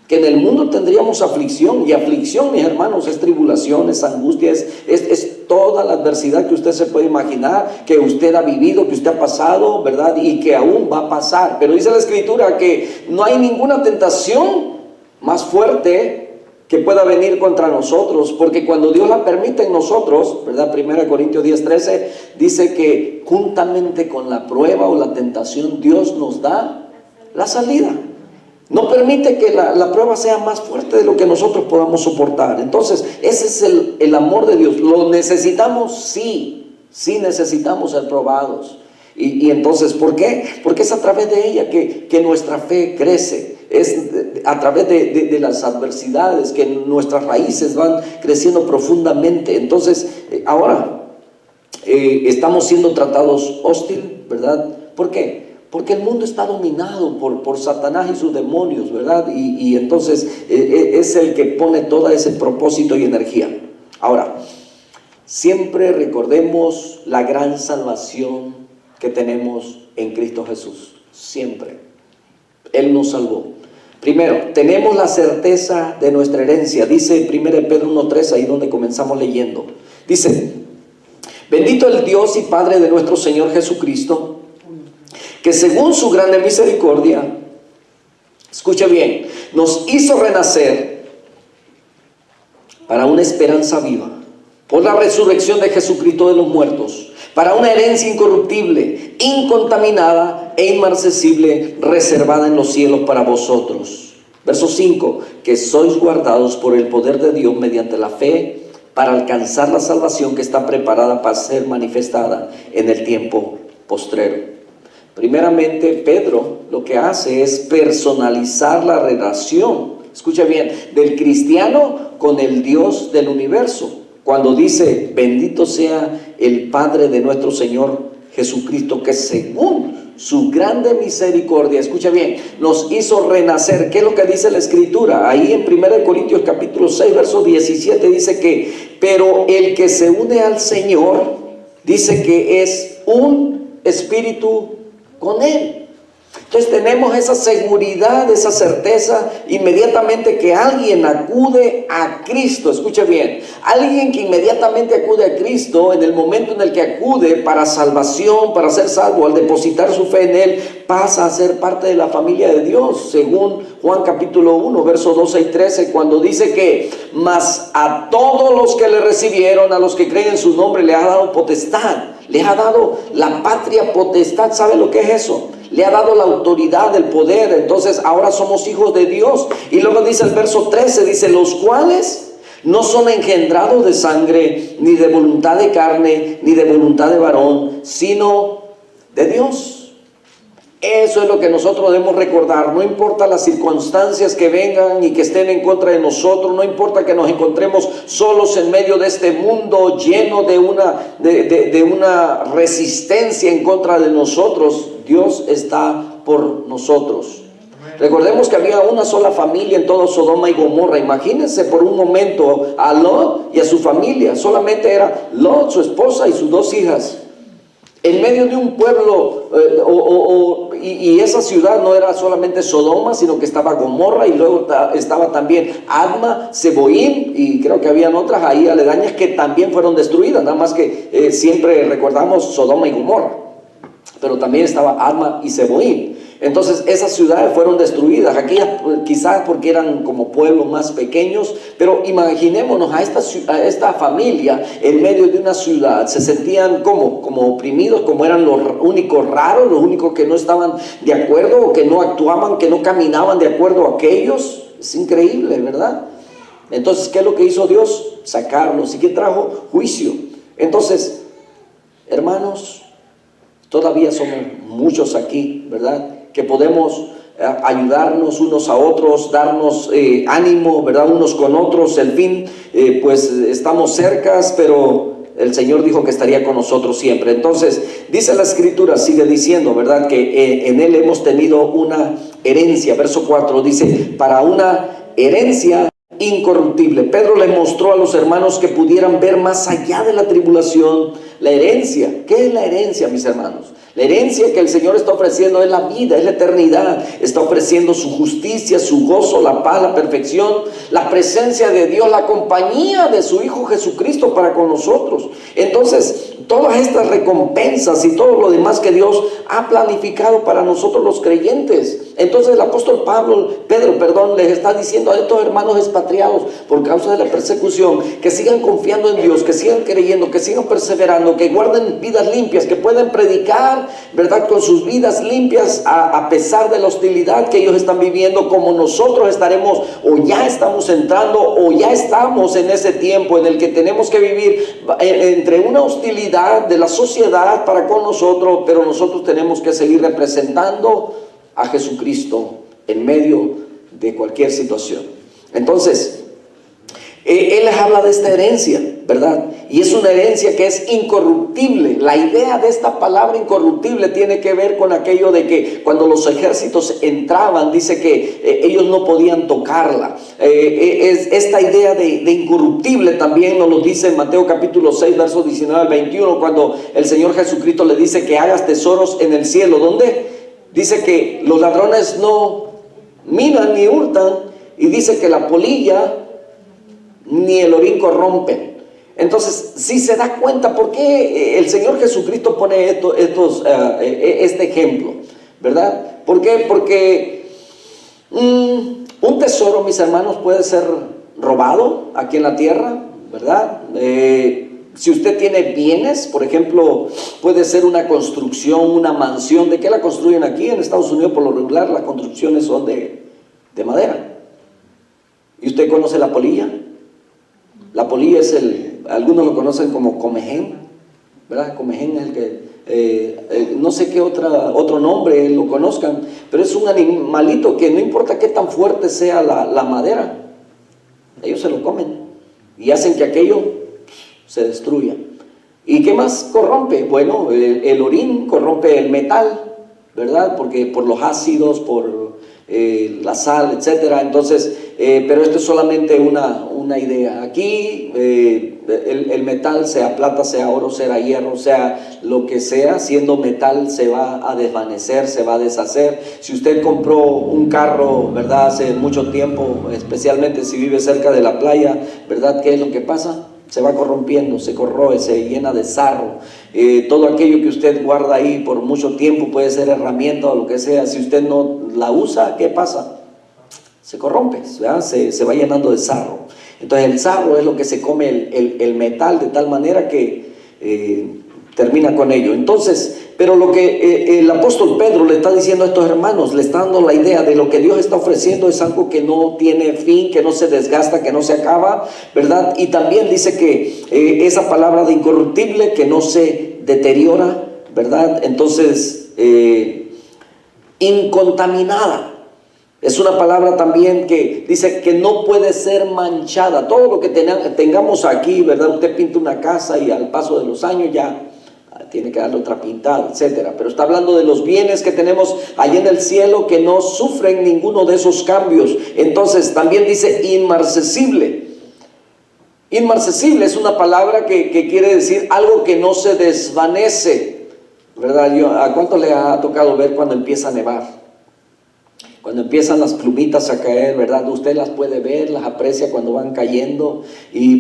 que en el mundo tendríamos aflicción, y aflicción, mis hermanos, es tribulación, es angustia, es toda la adversidad que usted se puede imaginar, que usted ha vivido, que usted ha pasado, ¿verdad? Y que aún va a pasar. Pero dice la Escritura que no hay ninguna tentación más fuerte que pueda venir contra nosotros, porque cuando Dios la permite en nosotros, ¿verdad? 1 Corintios 10:13 dice que juntamente con la prueba o la tentación, Dios nos da la salida. No permite que la prueba sea más fuerte de lo que nosotros podamos soportar. Entonces, ese es el amor de Dios. ¿Lo necesitamos? Sí necesitamos ser probados. Y entonces, ¿por qué? Porque es a través de ella que nuestra fe crece. Es a través de las adversidades que nuestras raíces van creciendo profundamente. Entonces, ahora estamos siendo tratados hostil, ¿verdad? ¿Por qué? Porque el mundo está dominado por Satanás y sus demonios, ¿verdad? Y entonces es el que pone todo ese propósito y energía. Ahora, siempre recordemos la gran salvación que tenemos en Cristo Jesús. Siempre. Él nos salvó. Primero, tenemos la certeza de nuestra herencia. Dice 1 Pedro 1:3, ahí donde comenzamos leyendo. Dice, bendito el Dios y Padre de nuestro Señor Jesucristo, que según su grande misericordia, escuche bien, nos hizo renacer para una esperanza viva, por la resurrección de Jesucristo de los muertos, para una herencia incorruptible, incontaminada e inmarcesible, reservada en los cielos para vosotros. Verso 5, que sois guardados por el poder de Dios mediante la fe, para alcanzar la salvación que está preparada para ser manifestada en el tiempo postrero. Primeramente, Pedro lo que hace es personalizar la relación, escucha bien, del cristiano con el Dios del universo. Cuando dice, bendito sea el Padre de nuestro Señor Jesucristo, que según su grande misericordia, escucha bien, nos hizo renacer. ¿Qué es lo que dice la Escritura? Ahí en 1 Corintios capítulo 6, verso 17 dice que, pero el que se une al Señor, dice que es un espíritu con Él. Entonces tenemos esa seguridad, esa certeza inmediatamente que alguien acude a Cristo. Escuche bien, alguien que inmediatamente acude a Cristo, en el momento en el que acude para salvación, para ser salvo, al depositar su fe en Él, pasa a ser parte de la familia de Dios, según Juan capítulo 1, versos 12 y 13, cuando dice que, mas a todos los que le recibieron, a los que creen en su nombre, le ha dado potestad, les ha dado la patria potestad. ¿Sabe lo que es eso? le ha dado la autoridad, el poder. Entonces ahora somos hijos de Dios. Y luego dice el verso 13, dice, los cuales no son engendrados de sangre, ni de voluntad de carne, ni de voluntad de varón, sino de Dios. Eso es lo que nosotros debemos recordar. No importa las circunstancias que vengan y que estén en contra de nosotros, no importa que nos encontremos solos en medio de este mundo lleno de una resistencia en contra de nosotros, Dios está por nosotros. Recordemos que había una sola familia en todo Sodoma y Gomorra. Imagínense por un momento a Lot y a su familia. Solamente era Lot, su esposa y sus 2 hijas. En medio de un pueblo, y esa ciudad no era solamente Sodoma, sino que estaba Gomorra, y luego estaba también Adma, Zeboim, y creo que habían otras ahí aledañas que también fueron destruidas. Nada más que siempre recordamos Sodoma y Gomorra, pero también estaba Adma y Zeboim. Entonces esas ciudades fueron destruidas, aquellas quizás porque eran como pueblos más pequeños, pero imaginémonos a esta familia en medio de una ciudad. Se sentían como oprimidos, como eran los únicos raros, los únicos que no estaban de acuerdo, o que no actuaban, que no caminaban de acuerdo a aquellos. Es increíble, ¿verdad? Entonces, ¿qué es lo que hizo Dios? Sacarlos. ¿Y qué trajo? Juicio. Entonces, hermanos, todavía somos muchos aquí, ¿verdad?, que podemos ayudarnos unos a otros, darnos ánimo, ¿verdad?, unos con otros. El fin, pues estamos cercas, pero el Señor dijo que estaría con nosotros siempre. Entonces, dice la Escritura, sigue diciendo, ¿verdad?, que en Él hemos tenido una herencia. Verso 4 dice, para una herencia incorruptible. Pedro le mostró a los hermanos que pudieran ver más allá de la tribulación. La herencia, ¿qué es la herencia, mis hermanos? La herencia que el Señor está ofreciendo es la vida, es la eternidad. Está ofreciendo su justicia, su gozo, la paz, la perfección, la presencia de Dios, la compañía de su Hijo Jesucristo para con nosotros. Entonces, todas estas recompensas y todo lo demás que Dios ha planificado para nosotros los creyentes. Entonces el apóstol Pedro, les está diciendo a estos hermanos expatriados por causa de la persecución, que sigan confiando en Dios, que sigan creyendo, que sigan perseverando, que guarden vidas limpias, que puedan predicar, ¿verdad?, con sus vidas limpias a pesar de la hostilidad que ellos están viviendo, como nosotros estaremos o ya estamos entrando o ya estamos en ese tiempo en el que tenemos que vivir entre una hostilidad de la sociedad para con nosotros, pero nosotros tenemos que seguir representando a Jesucristo en medio de cualquier situación. Entonces, Él les habla de esta herencia, ¿verdad? Y es una herencia que es incorruptible. La idea de esta palabra incorruptible tiene que ver con aquello de que cuando los ejércitos entraban, dice que ellos no podían tocarla. Esta idea de incorruptible también nos lo dice en Mateo capítulo 6, versos 19 al 21, cuando el Señor Jesucristo le dice que hagas tesoros en el cielo. ¿Dónde? Dice que los ladrones no minan ni hurtan, y dice que la polilla ni el orín corrompen. Entonces, si se da cuenta por qué el Señor Jesucristo pone este ejemplo, ¿verdad? ¿Por qué? Porque un tesoro, mis hermanos, puede ser robado aquí en la tierra, ¿verdad? Si usted tiene bienes, por ejemplo, puede ser una construcción, una mansión. ¿De qué la construyen aquí? En Estados Unidos, por lo regular, las construcciones son de madera. ¿Y usted conoce la polilla? La polilla es algunos lo conocen como comején, ¿verdad? Comején es el que, no sé qué otro nombre lo conozcan, pero es un animalito que no importa qué tan fuerte sea la madera, ellos se lo comen y hacen que aquello se destruya. ¿Y qué más corrompe? Bueno, el orín corrompe el metal, ¿verdad? Porque por los ácidos, por la sal, etcétera. Entonces, pero esto es solamente una idea. Aquí el metal, sea plata, sea oro, sea hierro, sea lo que sea, siendo metal se va a desvanecer, se va a deshacer. Si usted compró un carro, ¿verdad?, hace mucho tiempo, especialmente si vive cerca de la playa, ¿verdad?, ¿qué es lo que pasa? Se va corrompiendo, se corroe, se llena de sarro. Todo aquello que usted guarda ahí por mucho tiempo, puede ser herramienta o lo que sea, si usted no la usa, ¿qué pasa? Se corrompe, ¿verdad? Se va llenando de sarro. Entonces el sarro es lo que se come el metal, de tal manera que termina con ello. Entonces pero lo que el apóstol Pedro le está diciendo a estos hermanos, le está dando la idea de lo que Dios está ofreciendo es algo que no tiene fin, que no se desgasta, que no se acaba, ¿verdad? Y también dice que esa palabra de incorruptible, que no se deteriora, ¿verdad? Entonces, incontaminada. Es una palabra también que dice que no puede ser manchada. Todo lo que tengamos aquí, ¿verdad? Usted pinta una casa y al paso de los años ya tiene que darle otra pintada, etcétera. Pero está hablando de los bienes que tenemos allí en el cielo que no sufren ninguno de esos cambios. Entonces también dice inmarcesible. Inmarcesible es una palabra que quiere decir algo que no se desvanece, ¿verdad? ¿A cuánto le ha tocado ver cuando empieza a nevar? Cuando empiezan las plumitas a caer, ¿verdad? Usted las puede ver, las aprecia cuando van cayendo,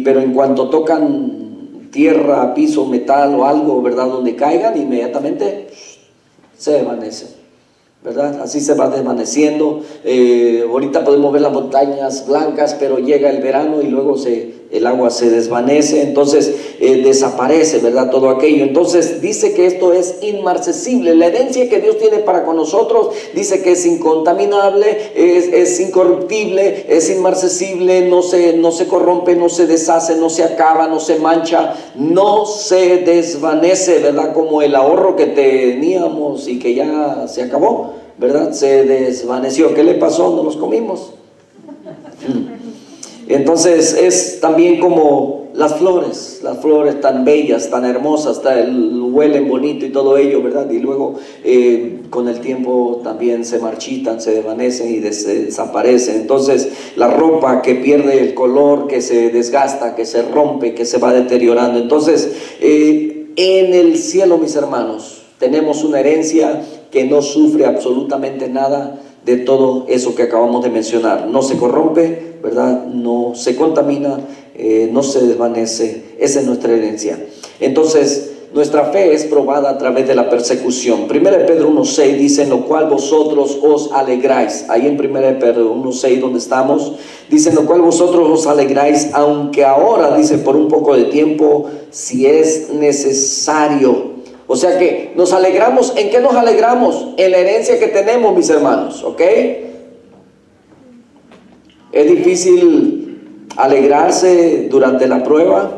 pero en cuanto tocan tierra, piso, metal o algo, ¿verdad? Donde caigan, inmediatamente se desvanecen, ¿verdad? Así se va desvaneciendo. Ahorita podemos ver las montañas blancas, pero llega el verano y luego el agua se desvanece, entonces desaparece, ¿verdad? Todo aquello. Entonces dice que esto es inmarcesible. La herencia que Dios tiene para con nosotros dice que es incontaminable, es incorruptible, es inmarcesible, no se corrompe, no se deshace, no se acaba, no se mancha, no se desvanece, ¿verdad? Como el ahorro que teníamos y que ya se acabó, ¿verdad? Se desvaneció. ¿Qué le pasó? No los comimos. Entonces es también como las flores tan bellas, tan hermosas, huelen bonito y todo ello, ¿verdad? Y luego con el tiempo también se marchitan, se desvanecen y desaparecen. Entonces la ropa que pierde el color, que se desgasta, que se rompe, que se va deteriorando. Entonces en el cielo, mis hermanos, tenemos una herencia que no sufre absolutamente nada de todo eso que acabamos de mencionar. No se corrompe, ¿verdad? No se contamina, no se desvanece. Esa es nuestra herencia. Entonces, nuestra fe es probada a través de la persecución. 1 Pedro 1:6 dice, en lo cual vosotros os alegráis. Ahí en 1 Pedro 1:6 donde estamos, dice, en lo cual vosotros os alegráis, aunque ahora, dice, por un poco de tiempo, si es necesario. O sea que nos alegramos. ¿En qué nos alegramos? En la herencia que tenemos, mis hermanos, ¿ok? Es difícil alegrarse durante la prueba.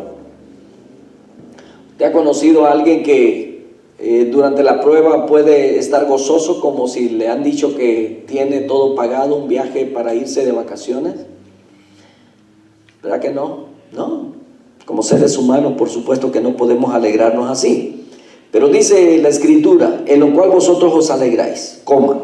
¿Te ha conocido a alguien que durante la prueba puede estar gozoso como si le han dicho que tiene todo pagado, un viaje para irse de vacaciones? ¿Verdad que no? No. Como seres humanos, por supuesto que no podemos alegrarnos así. Pero dice la Escritura, en lo cual vosotros os alegráis, coma.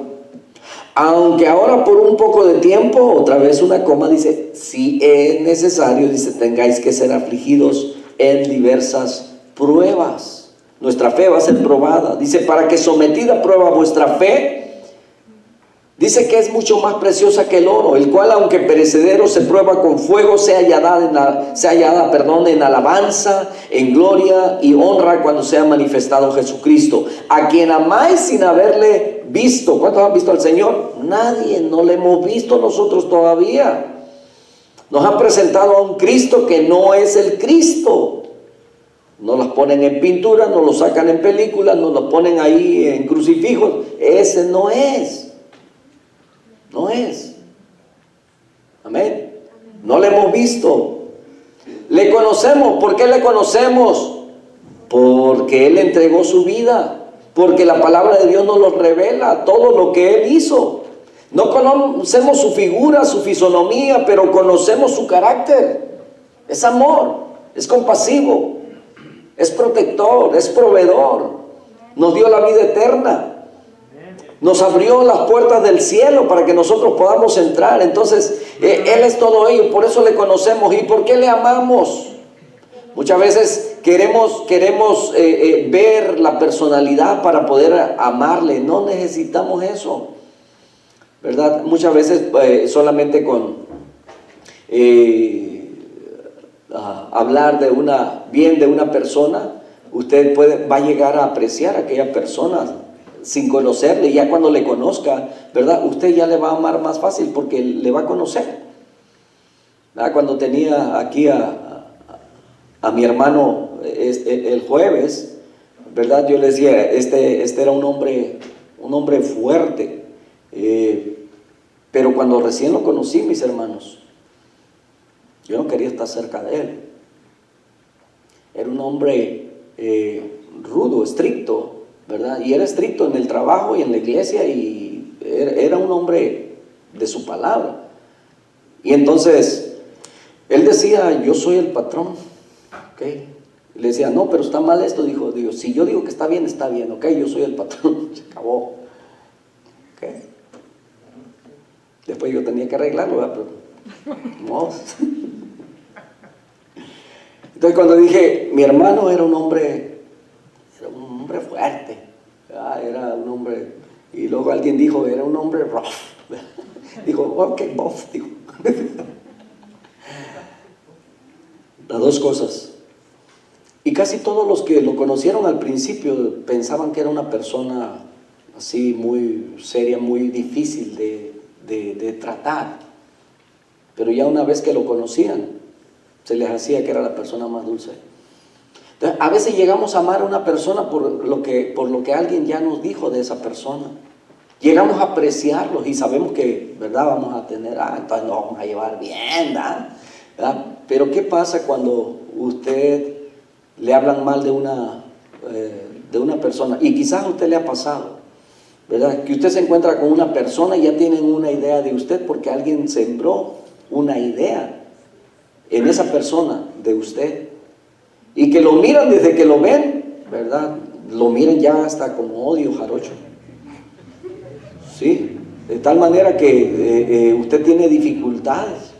Aunque ahora por un poco de tiempo, otra vez una coma, dice, si es necesario, dice, tengáis que ser afligidos en diversas pruebas. Nuestra fe va a ser probada. Dice, para que sometida a prueba vuestra fe, dice que es mucho más preciosa que el oro, el cual aunque perecedero se prueba con fuego, sea hallada en alabanza, en gloria y honra cuando sea manifestado Jesucristo, a quien amáis sin haberle visto. ¿Cuántos han visto al Señor? Nadie, no le hemos visto nosotros todavía. Nos han presentado a un Cristo que no es el Cristo. Nos los ponen en pintura, nos los sacan en películas, nos los ponen ahí en crucifijos. Ese no es. No es. Amén. No le hemos visto. Le conocemos. ¿Por qué le conocemos? Porque Él entregó su vida. Porque la palabra de Dios nos lo revela, todo lo que Él hizo. No conocemos su figura, su fisonomía, pero conocemos su carácter. Es amor, es compasivo, es protector, es proveedor. Nos dio la vida eterna. Nos abrió las puertas del cielo para que nosotros podamos entrar. Entonces, Él es todo ello. Por eso le conocemos. ¿Y por qué le amamos? Muchas veces queremos ver la personalidad para poder amarle. No necesitamos eso, ¿verdad? Muchas veces solamente con hablar bien de una persona, usted va a llegar a apreciar a aquella persona sin conocerle. Ya cuando le conozca, ¿verdad? Usted ya le va a amar más fácil porque le va a conocer. ¿Verdad? Cuando tenía aquí a mi hermano el jueves, ¿verdad? Yo le decía, este era un hombre fuerte, pero cuando recién lo conocí, mis hermanos, yo no quería estar cerca de él. Era un hombre rudo, estricto, ¿verdad? Y era estricto en el trabajo y en la iglesia, y era un hombre de su palabra. Y entonces, él decía, yo soy el patrón, ¿ok? Y le decía, no, pero está mal esto. Dijo, si yo digo que está bien, ¿ok? Yo soy el patrón, se acabó. ¿Ok? Después yo tenía que arreglarlo, ¿verdad? Pero no. Entonces cuando dije, mi hermano era un hombre fuerte, ¿verdad? Era un hombre, y luego alguien dijo, era un hombre rough. Dijo, ok, both, dijo. Las dos cosas. Y casi todos los que lo conocieron al principio pensaban que era una persona así muy seria, muy difícil de tratar. Pero ya una vez que lo conocían, se les hacía que era la persona más dulce. Entonces, a veces llegamos a amar a una persona por lo que alguien ya nos dijo de esa persona. Llegamos a apreciarlos y sabemos que, ¿verdad? Vamos a tener, entonces nos vamos a llevar bien, ¿verdad? Pero ¿qué pasa cuando usted le hablan mal de una persona? Y quizás a usted le ha pasado, ¿verdad? Que usted se encuentra con una persona y ya tienen una idea de usted porque alguien sembró una idea en esa persona de usted. Y que lo miran desde que lo ven, ¿verdad? Lo miran ya hasta como odio jarocho. ¿Sí? De tal manera que usted tiene dificultades.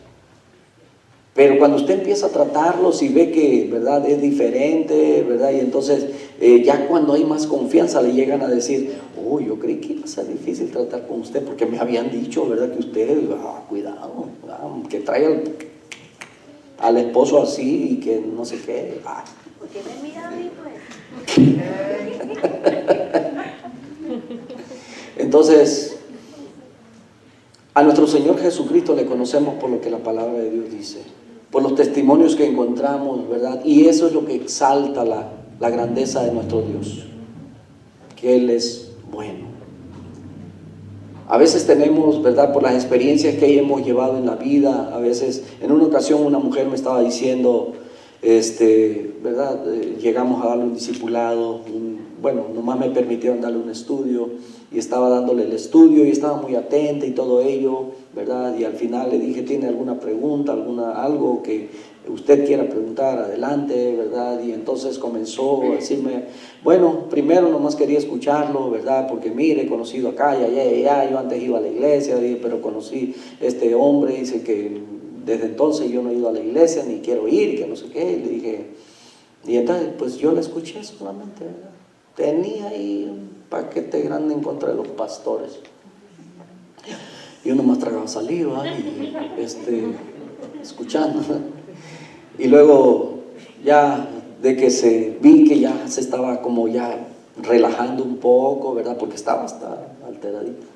Pero cuando usted empieza a tratarlos y ve que, ¿verdad?, es diferente, ¿verdad? Y entonces ya cuando hay más confianza le llegan a decir, yo creí que iba a ser difícil tratar con usted porque me habían dicho, ¿verdad?, que usted, cuidado, que trae al esposo así y que no sé qué. ¿Por qué me mira a mí, pues? Entonces, a nuestro Señor Jesucristo le conocemos por lo que la palabra de Dios dice, por los testimonios que encontramos, ¿verdad? Y eso es lo que exalta la grandeza de nuestro Dios, que Él es bueno. A veces tenemos, ¿verdad?, por las experiencias que hemos llevado en la vida, a veces, en una ocasión una mujer me estaba diciendo, ¿verdad?, llegamos a darle un discipulado, nomás me permitieron darle un estudio, y estaba dándole el estudio y estaba muy atenta y todo ello, ¿verdad? Y al final le dije, ¿tiene alguna pregunta, algo que usted quiera preguntar? Adelante, ¿verdad? Y entonces comenzó a decirme, primero nomás quería escucharlo, ¿verdad? Porque mire, he conocido acá, ya, yo antes iba a la iglesia, pero conocí este hombre, dice que desde entonces yo no he ido a la iglesia, ni quiero ir, que no sé qué. Le dije, y entonces pues yo la escuché solamente, ¿verdad? Tenía ahí un paquete grande en contra de los pastores. Yo nomás tragaba saliva y escuchando. Y luego ya de que vi que ya se estaba como ya relajando un poco, ¿verdad? Porque estaba hasta alteradita.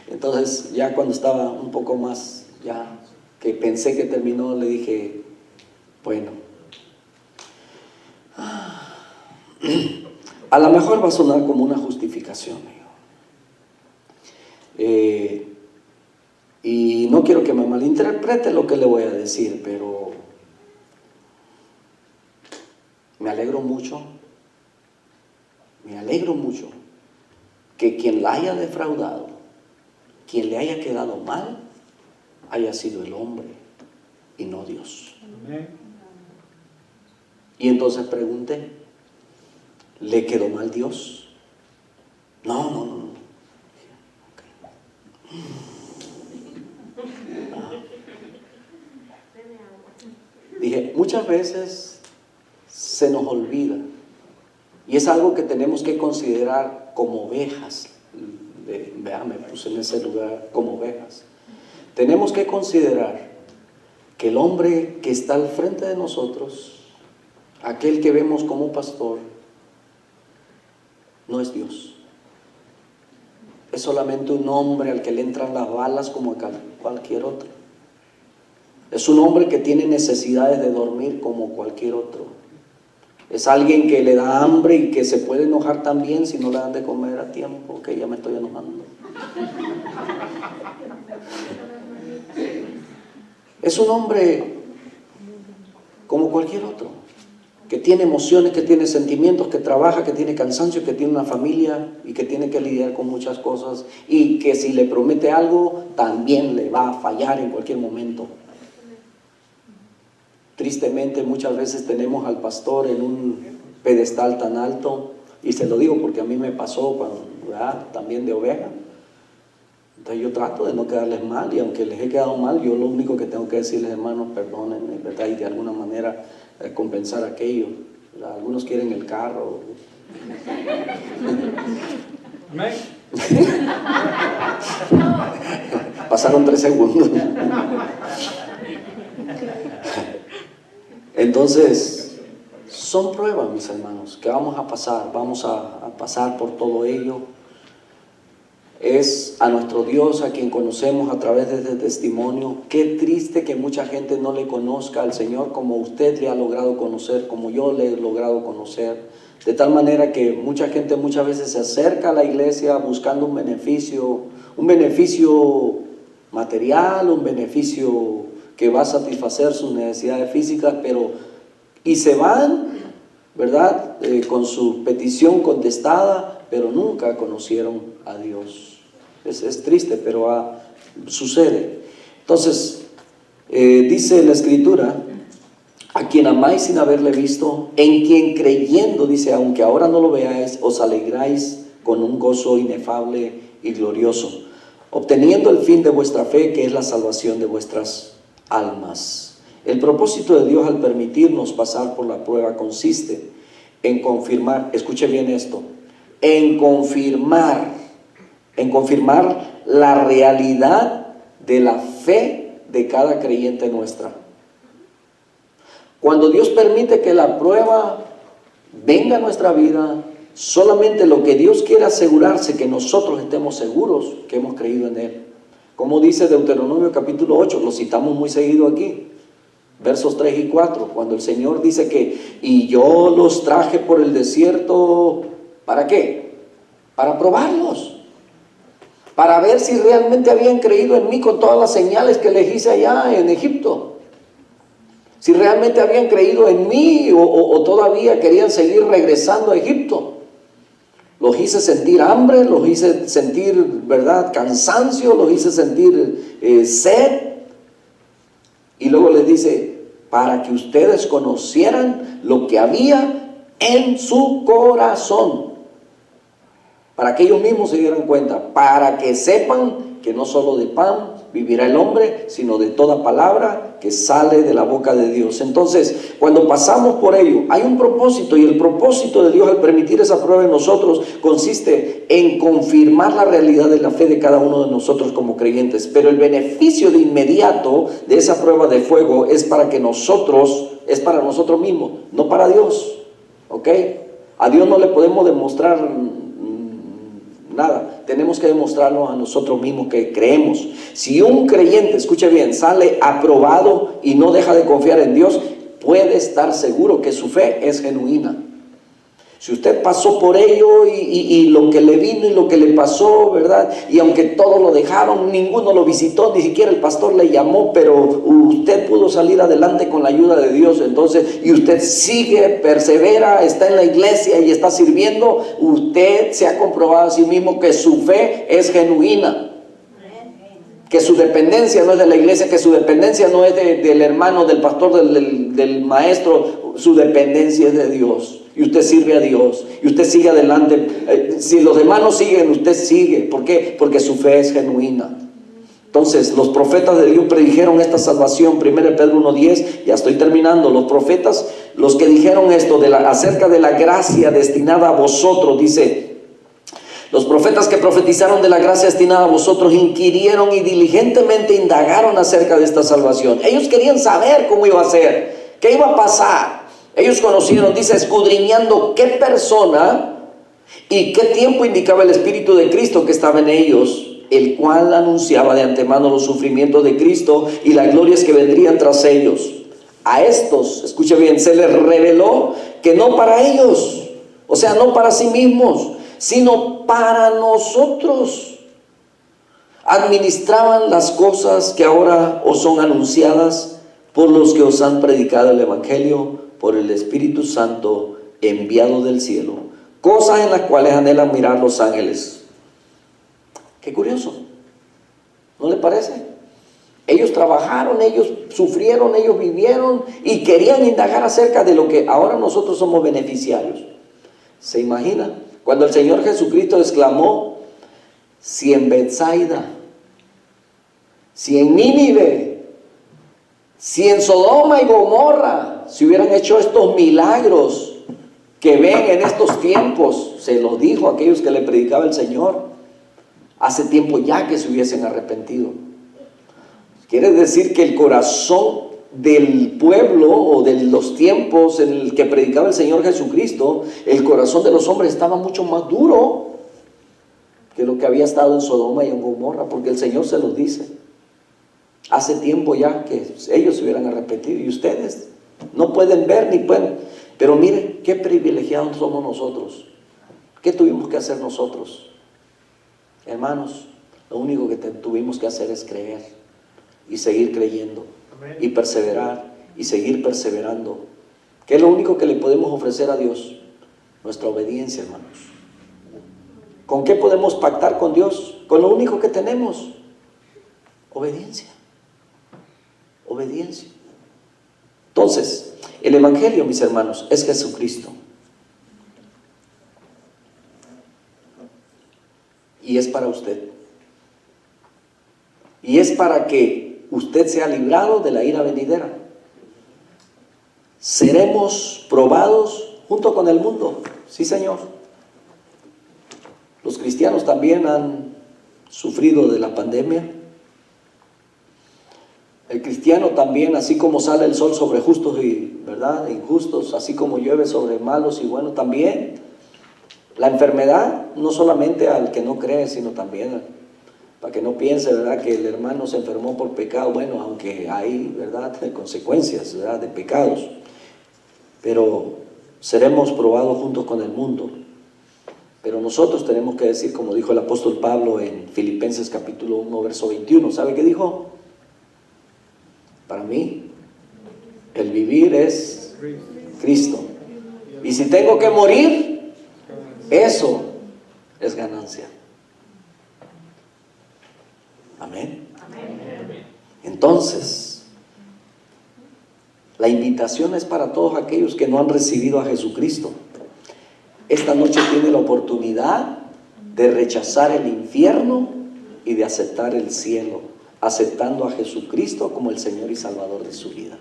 Entonces ya cuando estaba un poco más, ya que pensé que terminó, le dije, a lo mejor va a sonar como una justificación, y no quiero que me malinterprete lo que le voy a decir, pero me alegro mucho que quien la haya defraudado, quien le haya quedado mal, haya sido el hombre y no Dios. Amén. Y entonces pregunté, ¿le quedó mal Dios? No. Dije, muchas veces se nos olvida, y es algo que tenemos que considerar como ovejas. Me puse en ese lugar como ovejas. Tenemos que considerar que el hombre que está al frente de nosotros, aquel que vemos como pastor, no es Dios. Es solamente un hombre al que le entran las balas como a cualquier otro. Es un hombre que tiene necesidades de dormir como cualquier otro. Es alguien que le da hambre y que se puede enojar también si no le dan de comer a tiempo, que ya me estoy enojando. Es un hombre como cualquier otro, que tiene emociones, que tiene sentimientos, que trabaja, que tiene cansancio, que tiene una familia y que tiene que lidiar con muchas cosas, y que si le promete algo, también le va a fallar en cualquier momento. Tristemente, muchas veces tenemos al pastor en un pedestal tan alto, y se lo digo porque a mí me pasó cuando, ¿verdad?, también de oveja. Entonces yo trato de no quedarles mal, y aunque les he quedado mal, yo lo único que tengo que decirles, hermanos, perdónenme, ¿verdad?, y de alguna manera compensar aquello. Algunos quieren el carro. Pasaron 3 segundos. Entonces, son pruebas, mis hermanos, que vamos a pasar por todo ello. Es a nuestro Dios a quien conocemos a través de este testimonio. Qué triste que mucha gente no le conozca al Señor como usted le ha logrado conocer, como yo le he logrado conocer. De tal manera que mucha gente muchas veces se acerca a la iglesia buscando un beneficio material, un beneficio que va a satisfacer sus necesidades físicas, y se van, ¿verdad?, con su petición contestada, pero nunca conocieron a Dios. Es triste, pero sucede. Entonces, dice la Escritura: a quien amáis sin haberle visto, en quien creyendo, dice, aunque ahora no lo veáis, os alegráis con un gozo inefable y glorioso, obteniendo el fin de vuestra fe, que es la salvación de vuestras almas. El propósito de Dios al permitirnos pasar por la prueba consiste en confirmar, escuche bien esto, en confirmar la realidad de la fe de cada creyente nuestra. Cuando Dios permite que la prueba venga a nuestra vida, solamente lo que Dios quiere asegurarse que nosotros estemos seguros que hemos creído en Él. Como dice Deuteronomio capítulo 8, lo citamos muy seguido aquí, versos 3 y 4, cuando el Señor dice que, y yo los traje por el desierto, ¿para qué? Para probarlos, para ver si realmente habían creído en mí con todas las señales que les hice allá en Egipto. Si realmente habían creído en mí o todavía querían seguir regresando a Egipto. Los hice sentir hambre, los hice sentir, ¿verdad?, cansancio, los hice sentir sed. Y luego les dice, para que ustedes conocieran lo que había en su corazón. Para que ellos mismos se dieran cuenta, para que sepan que no solo de pan vivirá el hombre, sino de toda palabra que sale de la boca de Dios. Entonces, cuando pasamos por ello, hay un propósito, y el propósito de Dios al permitir esa prueba en nosotros consiste en confirmar la realidad de la fe de cada uno de nosotros como creyentes. Pero el beneficio de inmediato de esa prueba de fuego es para nosotros mismos, no para Dios. ¿Ok? A Dios no le podemos demostrar nada, tenemos que demostrarlo a nosotros mismos que creemos. Si un creyente, escuche bien, sale aprobado y no deja de confiar en Dios, puede estar seguro que su fe es genuina. Si usted pasó por ello y lo que le vino y lo que le pasó, ¿verdad? Y aunque todos lo dejaron, ninguno lo visitó, ni siquiera el pastor le llamó, pero usted pudo salir adelante con la ayuda de Dios, entonces, y usted sigue, persevera, está en la iglesia y está sirviendo, usted se ha comprobado a sí mismo que su fe es genuina. Que su dependencia no es de la iglesia, que su dependencia no es del hermano, del pastor, del maestro, su dependencia es de Dios. Y usted sirve a Dios, y usted sigue adelante. Si los demás no siguen, usted sigue. ¿Por qué? Porque su fe es genuina. Entonces, los profetas de Dios predijeron esta salvación. 1 Pedro 1:10, ya estoy terminando. Los profetas, los que dijeron esto acerca de la gracia destinada a vosotros, dice: los profetas que profetizaron de la gracia destinada a vosotros inquirieron y diligentemente indagaron acerca de esta salvación. Ellos querían saber cómo iba a ser, qué iba a pasar. Ellos conocieron, dice, escudriñando qué persona y qué tiempo indicaba el Espíritu de Cristo que estaba en ellos, el cual anunciaba de antemano los sufrimientos de Cristo y las glorias que vendrían tras ellos. A estos, escuche bien, se les reveló que no para ellos, o sea, no para sí mismos, sino para nosotros, administraban las cosas que ahora os son anunciadas por los que os han predicado el Evangelio por el Espíritu Santo enviado del cielo, cosas en las cuales anhelan mirar los ángeles. Qué curioso, ¿no le parece? Ellos trabajaron, ellos sufrieron, ellos vivieron y querían indagar acerca de lo que ahora nosotros somos beneficiarios. ¿Se imagina? Cuando el Señor Jesucristo exclamó: si en Betsaida, si en Nínive, si en Sodoma y Gomorra se hubieran hecho estos milagros que ven en estos tiempos, se los dijo a aquellos que le predicaba el Señor, hace tiempo ya que se hubiesen arrepentido. Quiere decir que el corazón del pueblo o de los tiempos en el que predicaba el Señor Jesucristo, el corazón de los hombres estaba mucho más duro que lo que había estado en Sodoma y en Gomorra, porque el Señor se los dice. Hace tiempo ya que ellos se hubieran arrepentido y ustedes no pueden ver ni pueden. Pero miren qué privilegiados somos nosotros. ¿Qué tuvimos que hacer nosotros? Hermanos, lo único que tuvimos que hacer es creer y seguir creyendo y perseverar y seguir perseverando. ¿Qué es lo único que le podemos ofrecer a Dios? Nuestra obediencia, hermanos. ¿Con qué podemos pactar con Dios? Con lo único que tenemos: obediencia. Obediencia. Entonces, el Evangelio, mis hermanos, es Jesucristo. Y es para usted. Y es para que usted sea librado de la ira venidera. Seremos probados junto con el mundo. Sí, Señor. Los cristianos también han sufrido de la pandemia. El cristiano también, así como sale el sol sobre justos y, ¿verdad?, injustos, así como llueve sobre malos y buenos, también la enfermedad, no solamente al que no cree, sino también, para que no piense, ¿verdad?, que el hermano se enfermó por pecado. Bueno, aunque hay, ¿verdad?, consecuencias, ¿verdad?, de pecados, pero seremos probados juntos con el mundo. Pero nosotros tenemos que decir, como dijo el apóstol Pablo en Filipenses capítulo 1, verso 21, ¿sabe qué dijo? Para mí, el vivir es Cristo. Y si tengo que morir, eso es ganancia. Amén. Entonces, la invitación es para todos aquellos que no han recibido a Jesucristo. Esta noche tiene la oportunidad de rechazar el infierno y de aceptar el cielo, aceptando a Jesucristo como el Señor y Salvador de su vida.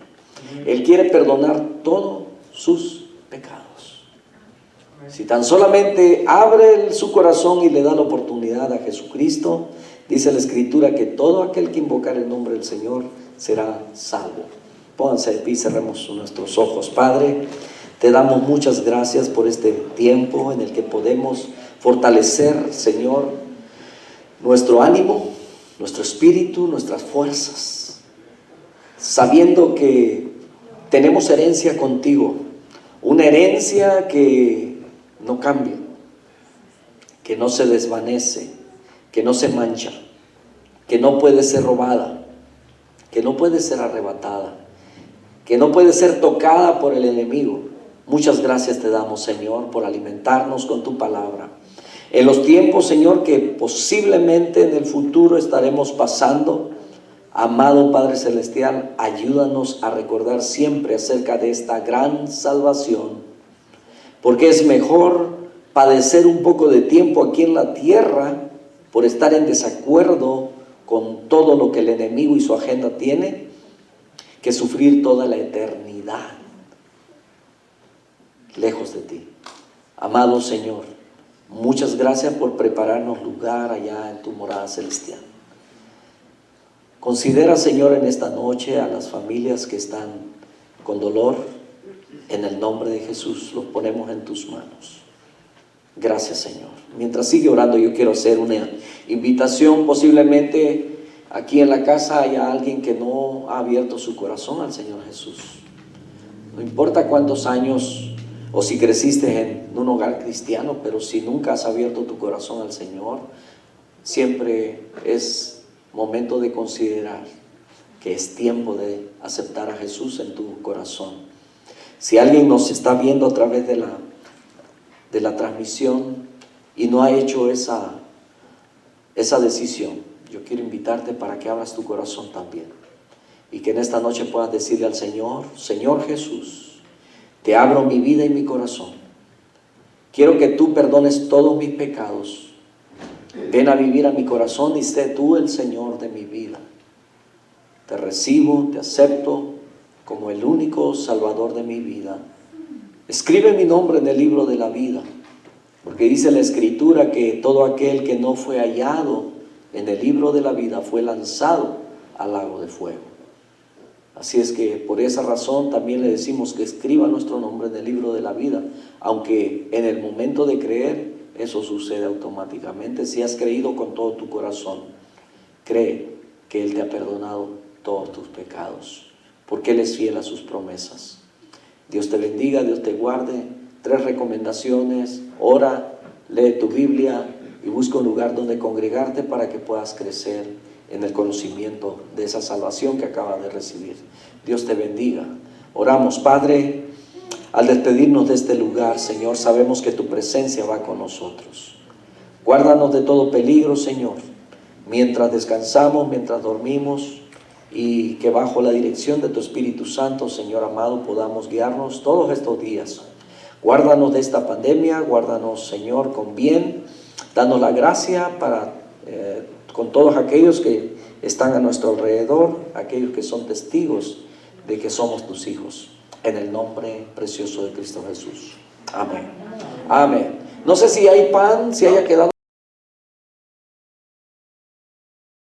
Él quiere perdonar todos sus pecados. Si tan solamente abre su corazón y le da la oportunidad a Jesucristo, dice la Escritura que todo aquel que invocar el nombre del Señor será salvo. Pónganse de pie y cerremos nuestros ojos. Padre, te damos muchas gracias por este tiempo en el que podemos fortalecer, Señor, nuestro ánimo, nuestro espíritu, nuestras fuerzas, sabiendo que tenemos herencia contigo, una herencia que no cambia, que no se desvanece, que no se mancha, que no puede ser robada, que no puede ser arrebatada, que no puede ser tocada por el enemigo. Muchas gracias te damos, Señor, por alimentarnos con tu palabra. En los tiempos, Señor, que posiblemente en el futuro estaremos pasando, amado Padre Celestial, ayúdanos a recordar siempre acerca de esta gran salvación, porque es mejor padecer un poco de tiempo aquí en la tierra por estar en desacuerdo con todo lo que el enemigo y su agenda tiene, que sufrir toda la eternidad lejos de ti. Amado Señor, muchas gracias por prepararnos lugar allá en tu morada celestial. Considera, Señor, en esta noche a las familias que están con dolor. En el nombre de Jesús los ponemos en tus manos. Gracias, Señor. Mientras sigue orando, yo quiero hacer una invitación. Posiblemente aquí en la casa haya alguien que no ha abierto su corazón al Señor Jesús. No importa cuántos años o si creciste en un hogar cristiano, pero si nunca has abierto tu corazón al Señor, siempre es momento de considerar que es tiempo de aceptar a Jesús en tu corazón. Si alguien nos está viendo a través de la transmisión y no ha hecho esa decisión, yo quiero invitarte para que abras tu corazón también y que en esta noche puedas decirle al Señor: Señor Jesús, te abro mi vida y mi corazón. Quiero que tú perdones todos mis pecados. Ven a vivir a mi corazón y sé tú el Señor de mi vida. Te recibo, te acepto como el único Salvador de mi vida. Escribe mi nombre en el libro de la vida, porque dice la Escritura que todo aquel que no fue hallado en el libro de la vida fue lanzado al lago de fuego. Así es que por esa razón también le decimos que escriba nuestro nombre en el libro de la vida, aunque en el momento de creer eso sucede automáticamente. Si has creído con todo tu corazón, cree que Él te ha perdonado todos tus pecados, porque Él es fiel a sus promesas. Dios te bendiga, Dios te guarde. 3 recomendaciones: ora, lee tu Biblia y busca un lugar donde congregarte para que puedas crecer en el conocimiento de esa salvación que acabas de recibir. Dios te bendiga. Oramos. Padre, al despedirnos de este lugar, Señor, sabemos que tu presencia va con nosotros. Guárdanos de todo peligro, Señor, mientras descansamos, mientras dormimos, y que bajo la dirección de tu Espíritu Santo, Señor amado, podamos guiarnos todos estos días. Guárdanos de esta pandemia, guárdanos, Señor, con bien. Danos la gracia para con todos aquellos que están a nuestro alrededor, aquellos que son testigos de que somos tus hijos. En el nombre precioso de Cristo Jesús. Amén. Amén. No sé si hay pan, si haya quedado